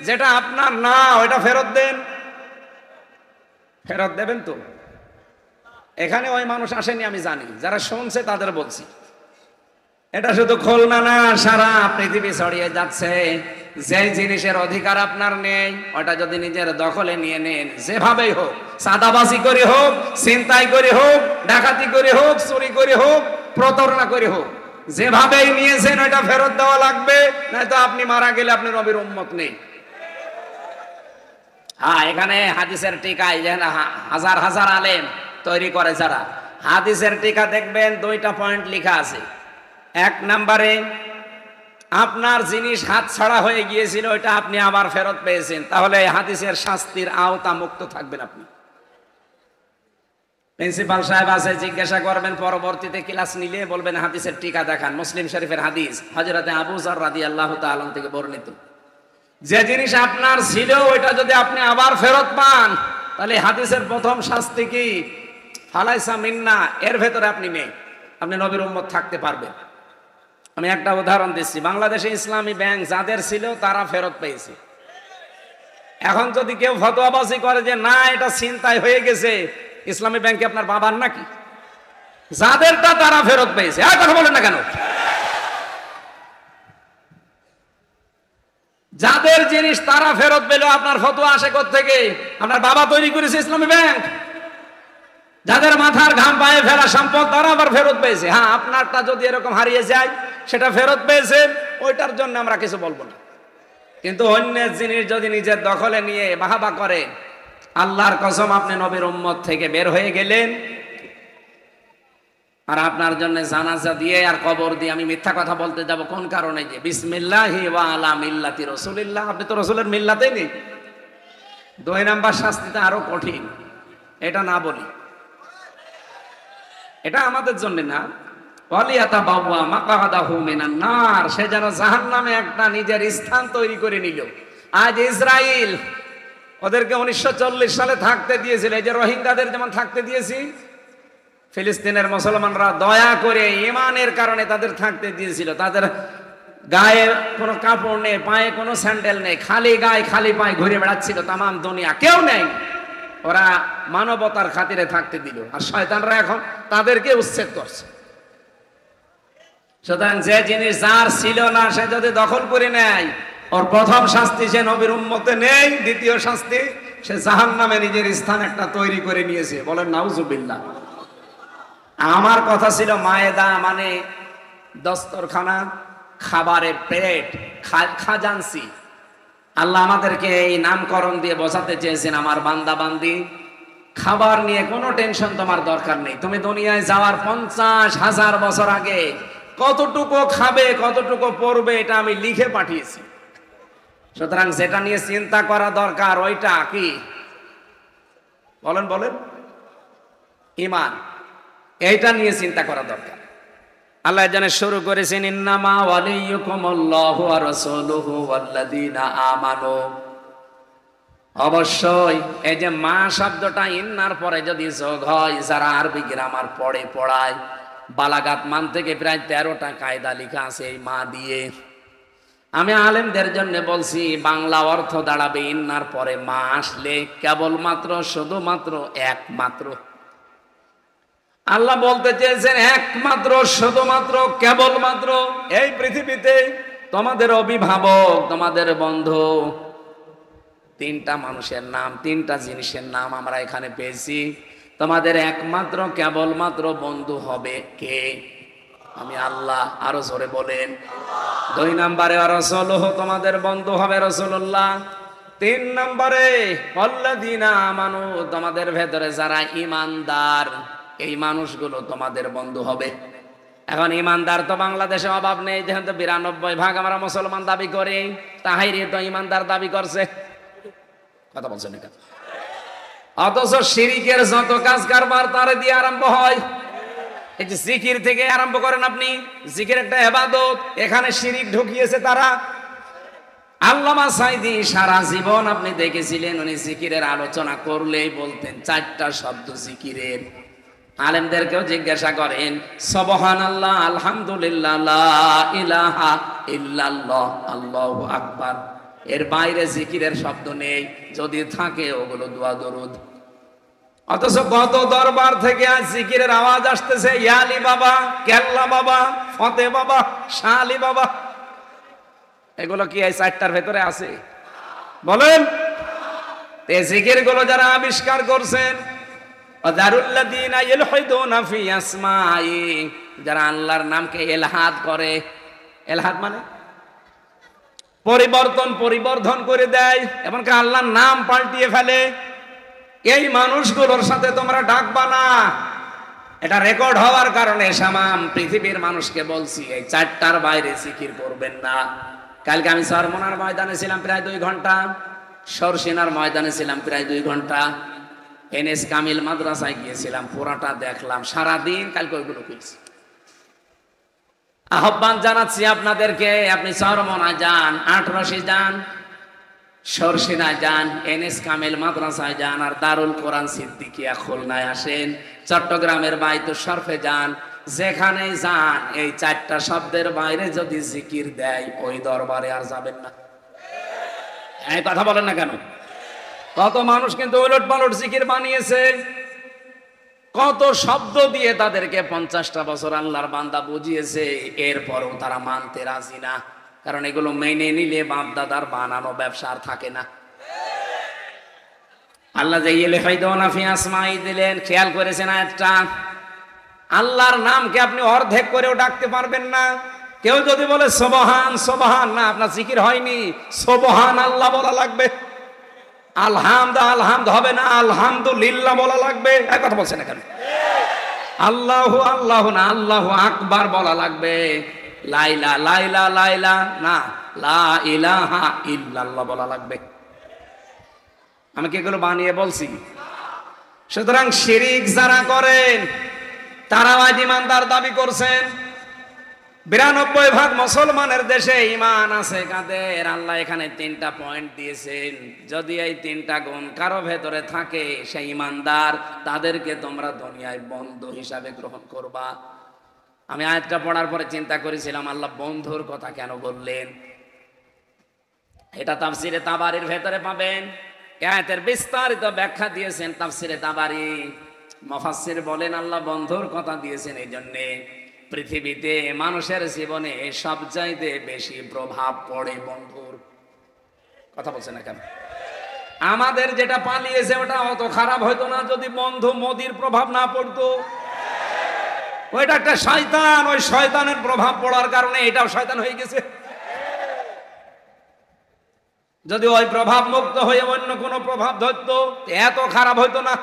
যেটা আপনার না, ওইটা ফেরত দেন। ফেরত দেবেন তো? এখানে ওই মানুষ আসেনি আমি জানি, যারা শুনছে তাদের বলছি। এটা শুধু খুলনা না, সারা পৃথিবী ছড়িয়ে যাচ্ছে। যে জিনিসের অধিকার আপনার নেই, ওটা যদি নিজের দখলে নিয়ে নেন, যেভাবেই হোক, চাঁদাবাজি করে হোক, ছিনতাই করে হোক, ডাকাতি করে হোক, চুরি করে হোক, প্রতারণা করে হোক, যেভাবেই নিয়েছেন ওটা ফেরত দেওয়া লাগবে, নয়তো আপনি মারা গেলে আপনি নবীর উম্মত নেই। হ্যাঁ, এখানে হাদিসের টিকায় হাজার হাজার আলেম তৈরি করে যারা, হাদিসের টিকা দেখবেন 2টা পয়েন্ট লেখা আছে। 1 নম্বরে, আপনার জিনিস হাত ছাড়া হয়ে গিয়েছিল, ওইটা আপনি আবার ফেরত পেয়েছেন, তাহলে হাদিসের শাস্তির আওতা মুক্ত থাকবেন আপনি। প্রিন্সিপাল সাহেব আছে, জিজ্ঞাসা করবেন, পরবর্তীতে ক্লাস নিলে বলবেন হাদিসের টিকা দেখান। মুসলিম শরীফের হাদিস, হযরতে আবু যর রাদিয়াল্লাহু তাআলা থেকে বর্ণিত। যে জিনিস আপনার ছিল ওইটা যদি আপনি আবার ফেরত পান, তাহলে হাদিসের প্রথম শাস্তি কি? ফালাইসা মিন্না, এর ভেতরে আপনি নেই, আপনি নবীর উম্মত থাকতে পারবেন। আমি একটা উদাহরণ দিচ্ছি। বাংলাদেশে ইসলামী ব্যাংক যাদের ছিল তারা ফেরত পেয়েছে। এখন যদি কেউ ফতোয়াবাজি করে যে না এটা ছিনতাই হয়ে গেছে, ইসলামী ব্যাংকে আপনার বাবার নাকি? যাদেরটা তারা ফেরত পেয়েছে। আর কথা বলেন না কেন? যাদের জিনিস তারা ফেরত পেল, আপনার ফতোয়া আসে কোত্থেকে? আপনার বাবা তৈরি করেছে ইসলামী ব্যাংক। যাদের মাথার ঘাম পায়ে ফেলা সম্পদ, তারা আবার ফেরত পেয়েছে। হ্যাঁ, আপনারটা যদি এরকম হারিয়ে যায়, সেটা ফেরত পেয়েছেন, ওইটার জন্য আমরা কিছু বলবো না। কিন্তু অন্যের জিনিস যদি নিজের দখলে নিয়ে বাহাবা করে, আল্লাহর কসম আপনি নবীর উম্মত থেকে বের হয়ে গেলেন। আর আপনার জন্য জানাজা দিয়ে আর কবর দিয়ে আমি মিথ্যা কথা বলতে যাব কোন কারণে? যে বিসমিল্লাহি ওয়া আলা মিল্লাতি রাসূলিল্লাহ, আপনি তো রাসূলের মিল্লাতেই নেই। 2 নাম্বার শাস্তিটা আরো কঠিন, এটা না বলি, এটা আমাদের জন্য না। ওয়ালিয়াতাবাওয়া মাকআদাহু মিনান নার, সে যেন জাহান্নামে একটা নিজের স্থান তৈরি করে নিল। আজ ইসরায়েল ওদেরকে 1940 সালে থাকতে দিয়েছিল, এই যে রোহিঙ্গাদের যেমন থাকতে দিয়েছি, ফিলিস্তিনের মুসলমানরা দয়া করে ঈমানের কারণে তাদের থাকতে দিয়েছিল। তাদের গায়ে কোনো কাপড় নেই, পায়ে কোনো স্যান্ডেল নেই, খালি গায়ে খালি পায়ে ঘুরে বেড়াচ্ছিল তামাম দুনিয়া, কেউ নেই। ওরা মানবতার খাতিরে থাকতে দিল, আর শয়তানরা এখন তাদেরকে উচ্ছেদ করছে। সুতরাং যে জিনিস যার ছিল না সে যদি দখল করে নেয়, ওর প্রথম শাস্তি সে নবীর উম্মতে নেই, দ্বিতীয় শাস্তি সে জাহান্নামে নিজের স্থান একটা তৈরি করে নিয়েছে। বলেন নাউজুবিল্লাহ। আমার কথা ছিল মায়েদা মানে দস্তরখানা, খাবারের প্লেট, খাজানসি। আল্লাহ আমাদেরকে এই নামকরণ দিয়ে বোঝাতে চেয়েছেন, আমার বান্দা বান্দি খাবার নিয়ে কোনো টেনশন তোমার দরকার নেই। তুমি দুনিয়ায় যাওয়ার 50,000 বছর আগে কতটুকু খাবে, কতটুকু পড়বে, এটা আমি লিখে পাঠিয়েছি। সুতরাং যেটা নিয়ে চিন্তা করা দরকার ওইটা কি? বলেন বলেন, ঈমান। এইটা নিয়ে চিন্তা করা দরকার। আল্লাহ জানে শুরু করেছেন, ইন্নামা ওয়ালিয়ুকুমুল্লাহু ওয়া রাসূলুহু ওয়াল্লাযীনা আমানু। অবশ্যই এই যে মা শব্দটা ইন্নার পরে যদি যোগ হয়, যারা আরবি গ্রামার পড়ে পড়ায়, বালাগাত মান থেকে প্রায় 13টা কায়দা লেখা আছে এই মা দিয়ে। আমি আলেমদের জন্য বলছি, বাংলা অর্থ দাঁড়াবে ইন্নার পরে মা আসলে কেবলমাত্র, শুধুমাত্র, একমাত্র। আল্লাহ বলতে চেয়েছেন একমাত্র, শুধুমাত্র, কেবলমাত্র এই পৃথিবীতে তোমাদের অভিভাবক, তোমাদের বন্ধু, 3টা মানুষের নাম, 3টা জিনিসের নাম আমরা এখানে পেয়েছি। তোমাদের একমাত্র কেবলমাত্র বন্ধু হবে কে? আমি আল্লাহ। আরো জোরে বলেন। 2 নম্বরে রাসূলুহু, তোমাদের বন্ধু হবে রাসূলুল্লাহ। 3 নম্বরে আল্লাযীনা আমানু, তোমাদের ভেতরে যারা ঈমানদার, এই মানুষগুলো তোমাদের বন্ধু হবে। এখন ঈমানদার তো বাংলাদেশে অভাব নেই, যেহেতু 92% আমরা মুসলমান দাবি করি। তাহিরি তো ঈমানদার দাবি করছে, কথা বলছেন না? অথচ শিরিকের যত কাজ কারবার তারে দিয়ে আরম্ভ হয়। এই যে জিকির থেকে আরম্ভ করেন আপনি, জিকির একটা ইবাদত, এখানে শিরিক ঢুকিয়েছে তারা। আল্লামা সাঈদী সারা জীবন আপনি দেখেছিলেন, উনি জিকিরের আলোচনা করলেই বলতেন 4টা শব্দ জিকিরের। আলেমদেরকেও জিজ্ঞাসা করেন, সুবহানাল্লাহ, আলহামদুলিল্লাহ, লা ইলাহা ইল্লাল্লাহ, আল্লাহু আকবার। এর বাইরে জিকিরের শব্দ নেই, যদি থাকে ওগুলো দোয়া দরুদ। অথচ কত দরবার থেকে আজ জিকিরের আওয়াজ আসতেছে, ইয়ালি বাবা, কেল্লা বাবা, ফতে বাবা, শালি বাবা। এগুলো কি এই 4টার ভেতরে আছে? বলেন। এই জিকির গুলো যারা আবিষ্কার করছেন, যারুল্লাযীনা ইলহিদুনা ফি আসমাই, যারা আল্লাহর নামকে ইলহাদ করে। ইলহাদ মানে পরিবর্ধন করে দেয়, এমনকি আল্লাহর নাম পাল্টিয়ে ফেলে। এই মানুষগুলোর সাথে তোমরা ডাকবা না। এটা রেকর্ড হওয়ার কারণে সামাম পৃথিবীর মানুষকে বলছি, এই 4টার বাইরে জিকির করবেন না। কালকে আমি সরমনার ময়দানে ছিলাম প্রায় 2 ঘন্টা, সরসিনার ময়দানে ছিলাম প্রায় 2 ঘন্টা, এনএস কামিল মাদ্রাসায় গিয়েছিলাম, পুরাটা দেখলাম সারাদিন। কালকে ওইগুলো করেছি। আহ্বান জানাচ্ছি আপনাদেরকে, আপনি সরমনা যান, আটরশি যান, সরসিনা যান, এনএস কামিল মাদ্রাসায় যান, আর দারুল কোরআন সিদ্দিকিয়া খুলনায় আসেন, চট্টগ্রামের বাইতুল শরফে যান, যেখানেই যান এই 4টা শব্দের বাইরে যদি জিকির দেয়, ওই দরবারে আর যাবেন না। এই কথা বলেন না কেন? কত মানুষ কিন্তু উলট পালট জিকির বানিয়েছে, কত শব্দ দিয়ে তাদেরকে 50টা বছর আল্লাহর বান্দা বুঝিয়েছে, এরপরও তারা মানতে রাজি না। কারণ এগুলো মেনে নিলে বাপ দাদার বানানো ব্যবসা আর থাকে না। আল্লাহ যে ইলহিদুনা ফি আসমাই দিলেন, খেয়াল করেছেন একটা? আল্লাহর নামকে আপনি অর্ধেক করেও ডাকতে পারবেন না। কেউ যদি বলে সুবহান সুবহান, না, আপনার জিকির হয়নি। সুবহান আল্লাহ বলা লাগবে, আলহামদ হবে না, আলহামদুলিল্লাহ বলা লাগবে। এক কথা বলছেন না কেন? আল্লাহু আল্লাহ না, আল্লাহু আকবার বলা লাগবে। লাইলা লাইলা লাইলা না, লা ইলাহা ইল্লাল্লাহ বলা লাগবে। আমি কি এগুলো বানিয়ে বলছি? সুতরাং শিরিক যারা করেন তারাও আজ ইমানদার দাবি করছেন। 92% মুসলমানের দেশে ইমান আছে কাদের? আল্লাহ এখানে 3টা পয়েন্ট দিয়েছেন। যদি এই 3টা গুণ কারো ভেতরে থাকে সেই ইমানদার, তাদেরকে তোমরা দুনিয়ায় বন্ধু হিসাবে গ্রহণ করবা। আমি আয়াতটা পড়ার পরে চিন্তা করেছিলাম আল্লাহ বন্ধুর কথা কেন বললেন। এটা তাফসিরে তাবারির ভেতরে পাবেন। এই আয়াতের বিস্তারিত ব্যাখ্যা দিয়েছেন তাফসিরে তাবারি। মুফাসসির বলেন আল্লাহ বন্ধুর কথা দিয়েছেন এই জন্যে পৃথিবীতে মানুষের জীবনে সবচাইতে বেশি প্রভাব পড়ে বন্ধুর। কথা বলছেন না কেন? আমাদের যেটা পালিয়েছে ওটা অত খারাপ হইতো না যদি বন্ধু মোদির প্রভাব না পড়তো। ওইটা একটা শয়তান, ওই শয়তানের প্রভাব পড়ার কারণে এটাও শয়তান হয়ে গেছে। যদি ওই প্রভাব মুক্ত হয়ে অন্য কোনো প্রভাব ধরতো এত খারাপ হইতো না।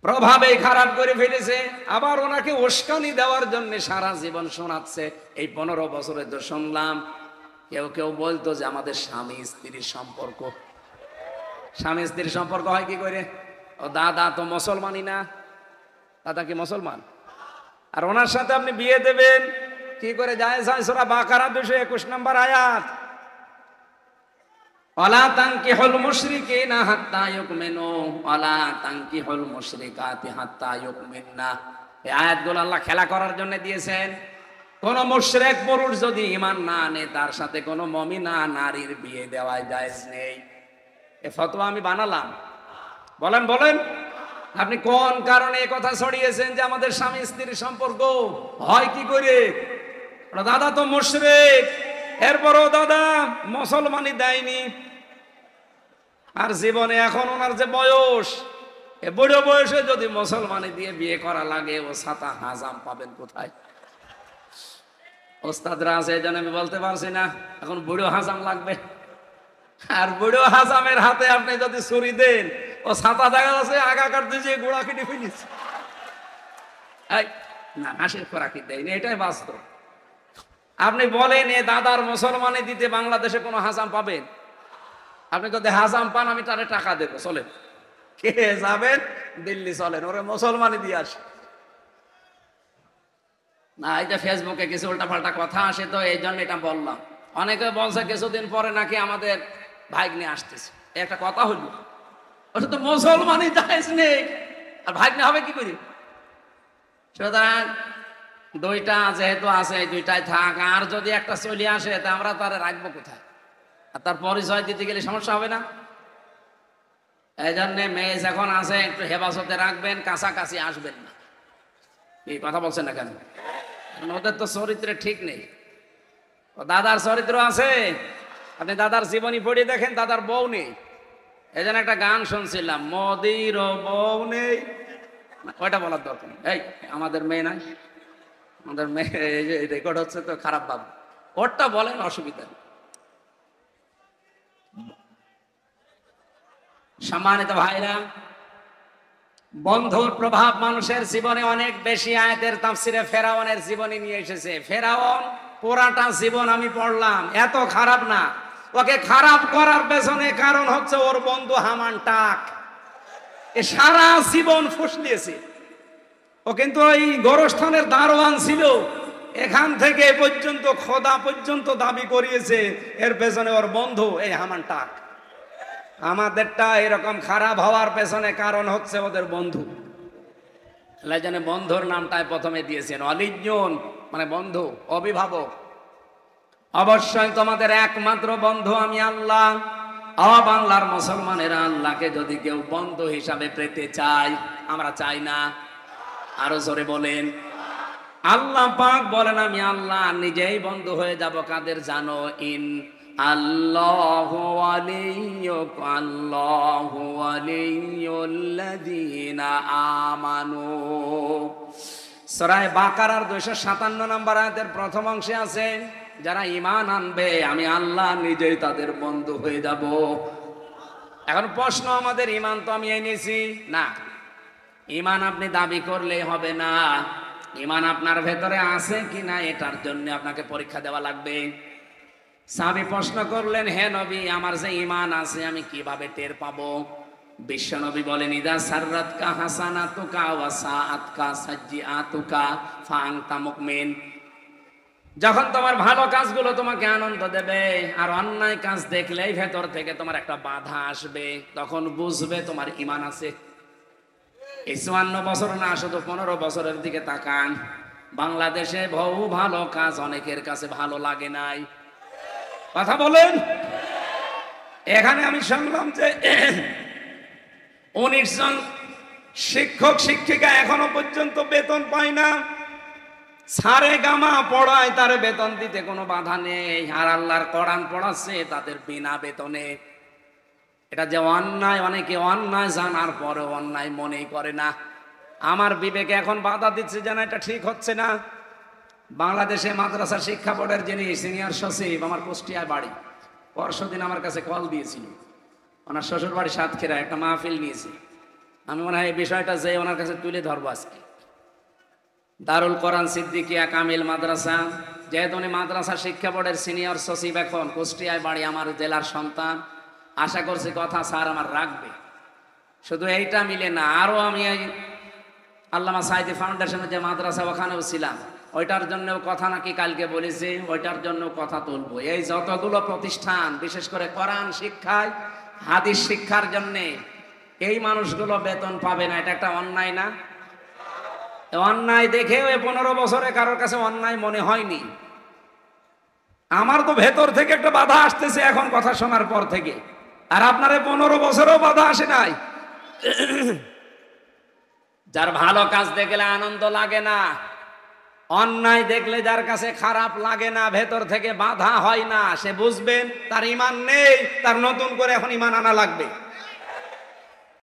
প্রভাবে খারাপ করে ফেলেছে। আবার ওনাকে উস্কানি দেওয়ার জন্য সারা জীবন শোনাচ্ছে। এই 15 বছরে তো শুনলাম কেউ কেউ বলতো যে আমাদের স্বামী স্ত্রীর সম্পর্ক। স্বামী স্ত্রীর সম্পর্ক হয় কি করে? ও দাদা তো মুসলমানই না, দাদা কি মুসলমান? আর ওনার সাথে আপনি বিয়ে দেবেন কি করে? যায় সূরা বাকারা 221 নম্বর আয়াত, ওয়ালা তানকিহুল মুশরিকিনা হাত্তা ইউমিনু ওয়ালা তানকিহুল মুশরিকাতি হাত্তা ইউমিননা। এই আয়াতগুলো আল্লাহ খেলা করার জন্য দিয়েছেন। কোন মুশরিক পুরুষ যদি ঈমান না আনে তার সাথে কোন মুমিনা নারীর বিয়ে দেওয়া জায়েজ নেই। এই ফতোয়া আমি বানালাম। বলেন বলেন আপনি কোন কারণে এই কথা ছড়িয়েছেন যে আমাদের স্বামী স্ত্রীর সম্পর্ক হয় কি করে? দাদা তো মুশরিক, এরপরও দাদা মুসলমানই দেয়নি। আর জীবনে এখন ওনার যে বয়স, এ বুড়ো বয়সে যদি মুসলমানি দিয়ে বিয়ে করা লাগে ও ছাতা হাজাম পাবেন কোথায়? ওস্তাদরা আছে এই জন্য আমি বলতে পারছি না। এখন বুড়ো হাজাম লাগবে। আর বুড়ো হাজামের হাতে আপনি যদি ছুরি দেন ও ছাতা দেখা যাচ্ছে আগা কাটতে যে গোড়া কেটে ফেলিস। না হাসির খোরাকি দেয়নি, এটাই বাস্তব। আপনি বলেন এ দাদার মুসলমানি দিতে বাংলাদেশে কোনো হাজাম পাবেন? আপনি যদি হাজাম পান আমি তারে টাকা দেবো, চলেন। কে যাবেন? দিল্লি চলেন, ওরে মুসলমানি দিয়ে আসে। না এটা ফেসবুকে কিছু উল্টাপাল্টা কথা আসে তো এই জন্য এটা বললাম। অনেকে বলছে কিছুদিন পরে নাকি আমাদের ভাগ্নে আসতেছে। একটা কথা হইল, ওটা তো মুসলমানই জায়েজ নেই, আর ভাগ্নে হবে কি করি? সুতরাং দুইটা যেহেতু আছে দুইটাই থাক। আর যদি একটা চলে আসে তা আমরা তারে রাখবো কোথায়? আর তার পরিচয় দিতে গেলে সমস্যা হবে না? এই জন্য মেয়ে যখন আছে একটু হেফাজতে রাখবেন, কাছাকাছি আসবেন না। এই কথা বলছেন না কেন? ওদের তো চরিত্রে ঠিক নেই। দাদার চরিত্র আছে, আপনি দাদার জীবনী পড়ে দেখেন, দাদার বউ নেই। এই জন্য একটা গান শুনছিলাম, মোদির বউ নেই। ওইটা বলার দরকার নেই। এই আমাদের মেয়ে নাই, আমাদের মেয়ে রেকর্ড হচ্ছে তো খারাপ ভাব, ওরটা বলেন, অসুবিধা নেই। সম্মানিত ভাইরা, বন্ধুর প্রভাব মানুষের জীবনে অনেক বেশি। আয়াতের তাফসিরে ফেরাউনের জীবনী নিয়ে এসেছে। ফেরাউন পুরাটা জীবন আমি পড়লাম, এত খারাপ না। ওকে খারাপ করার পেছনে কারণ হচ্ছে ওর বন্ধু হামান টাক। এ সারা জীবন ফুসলিয়েছে। ও কিন্তু ওই গোরস্থানের দারোয়ান ছিল, এখান থেকে এ পর্যন্ত খোদা পর্যন্ত দাবি করিয়েছে। এর পেছনে ওর বন্ধু এই হামান টাক। আমাদেরটা এরকম খারাপ হওয়ার পেছনে কারণ হচ্ছে ওদের বন্ধু। জানে বন্ধুর নামটাই প্রথমে দিয়েছেন অলিজন, মানে বন্ধু, অভিভাবক। অবশ্যই তোমাদের একমাত্র বন্ধু আমি আল্লাহ। বাংলার মুসলমানেরা আল্লাহকে যদি কেউ বন্ধু হিসাবে পেতে চায়, আমরা চাই না। আরো জোরে বলেন। আল্লাহ পাক বলেন আমি আল্লাহ নিজেই বন্ধু হয়ে যাব কাদের জানো? ইন আল্লাহু ওয়ালিয়ুক আল্লাহু ওয়ালিয়ুল্লাযীনা আমানু। সূরা বাকারার 257 নম্বর আয়াতের প্রথম অংশে আছে, যারা ঈমান আনবে আমি আল্লাহ নিজেই তাদের বন্ধু হয়ে যাব। এখন প্রশ্ন, আমাদের ঈমান তো আমি এনেছি না, ঈমান আপনি দাবি করলেই হবে না, ঈমান আপনার ভেতরে আছে কিনা এটার জন্য আপনাকে পরীক্ষা দেওয়া লাগবে। সাহাবী প্রশ্ন করলেন, হে নবী, আমার যে ঈমান আছে আমি কিভাবে টের পাবো? বিশ্ব নবী বলেন, ইদা সাররাতকা হাসানাতুকা ওয়া সাআতকা সাজ্জিআতুকা ফাআনতা মুমিন। যখন তোমার ভালো কাজগুলো তোমাকে আনন্দ দেবে আর অন্যায় কাজ দেখলেই ভেতর থেকে তোমার একটা বাধা আসবে, তখন বুঝবে তোমার ঈমান আছে। এই 54 বছর না, শুধু 15 বছরের দিকে তাকান। বাংলাদেশে বহু ভালো কাজ অনেকের কাছে ভালো লাগে নাই। কথা বলেন। এখানে আমি শুনলাম যে 19 জন শিক্ষক শিক্ষিকা এখনো পর্যন্ত বেতন পায় না। সারে গামা পড়ায়, তার বেতন দিতে কোনো বাধা নেই, আর আল্লাহর কোরআন পড়াচ্ছে তাদের বিনা বেতনে। এটা যে অন্যায়, অনেকে অন্যায় জানার পরে অন্যায় মনেই করে না। আমার বিবেকে এখন বাধা দিচ্ছে যেন এটা ঠিক হচ্ছে না। বাংলাদেশে মাদ্রাসা শিক্ষা বোর্ডের যিনি সিনিয়র সচিব, আমার কুষ্টিয়ায় বাড়ি, পরশুদিন আমার কাছে কল দিয়েছিল। ওনার শ্বশুর বাড়ি সাতক্ষীরা, একটা মাহফিল নিয়েছি। আমি মনে হয় এই বিষয়টা যে ওনার কাছে তুলে ধরবো আজকে। দারুল কোরআন সিদ্দিকিয়া কামিল মাদ্রাসা, যেহেতু উনি মাদ্রাসা শিক্ষা বোর্ডের সিনিয়র সচিব, এখন কুষ্টিয়ায় বাড়ি, আমার জেলার সন্তান। আশা করছি কথা স্যার আমার রাখবে। শুধু এইটা মিলে না, আরো আমি এই আল্লামা সাঈদী ফাউন্ডেশনের যে মাদ্রাসা ওখানেও ছিলাম, ওইটার জন্যও কথা নাকি কালকে বলেছি, ওইটার জন্য কথা তুলবো। এই যতগুলো প্রতিষ্ঠান বিশেষ করে কোরআন শিক্ষায়, হাদিস শিক্ষার জন্যে, এই মানুষগুলো বেতন পাবে না, এটা একটা অন্যায় না? অন্যায় দেখেও 15 বছরে কারোর কাছে অন্যায় মনে হয়নি। আমার তো ভেতর থেকে একটা বাধা আসতেছে এখন কথা শোনার পর থেকে, আর আপনার 15 বছরেও বাধা আসে নাই। যার ভালো কাজ দেখলে আনন্দ লাগে না, অন্যায় দেখলে যার কাছে খারাপ লাগে না, ভেতর থেকে বাধা হয় না, সে বুঝবেন তার ঈমান নেই, তার নতুন করে এখন ঈমান আনা লাগবে।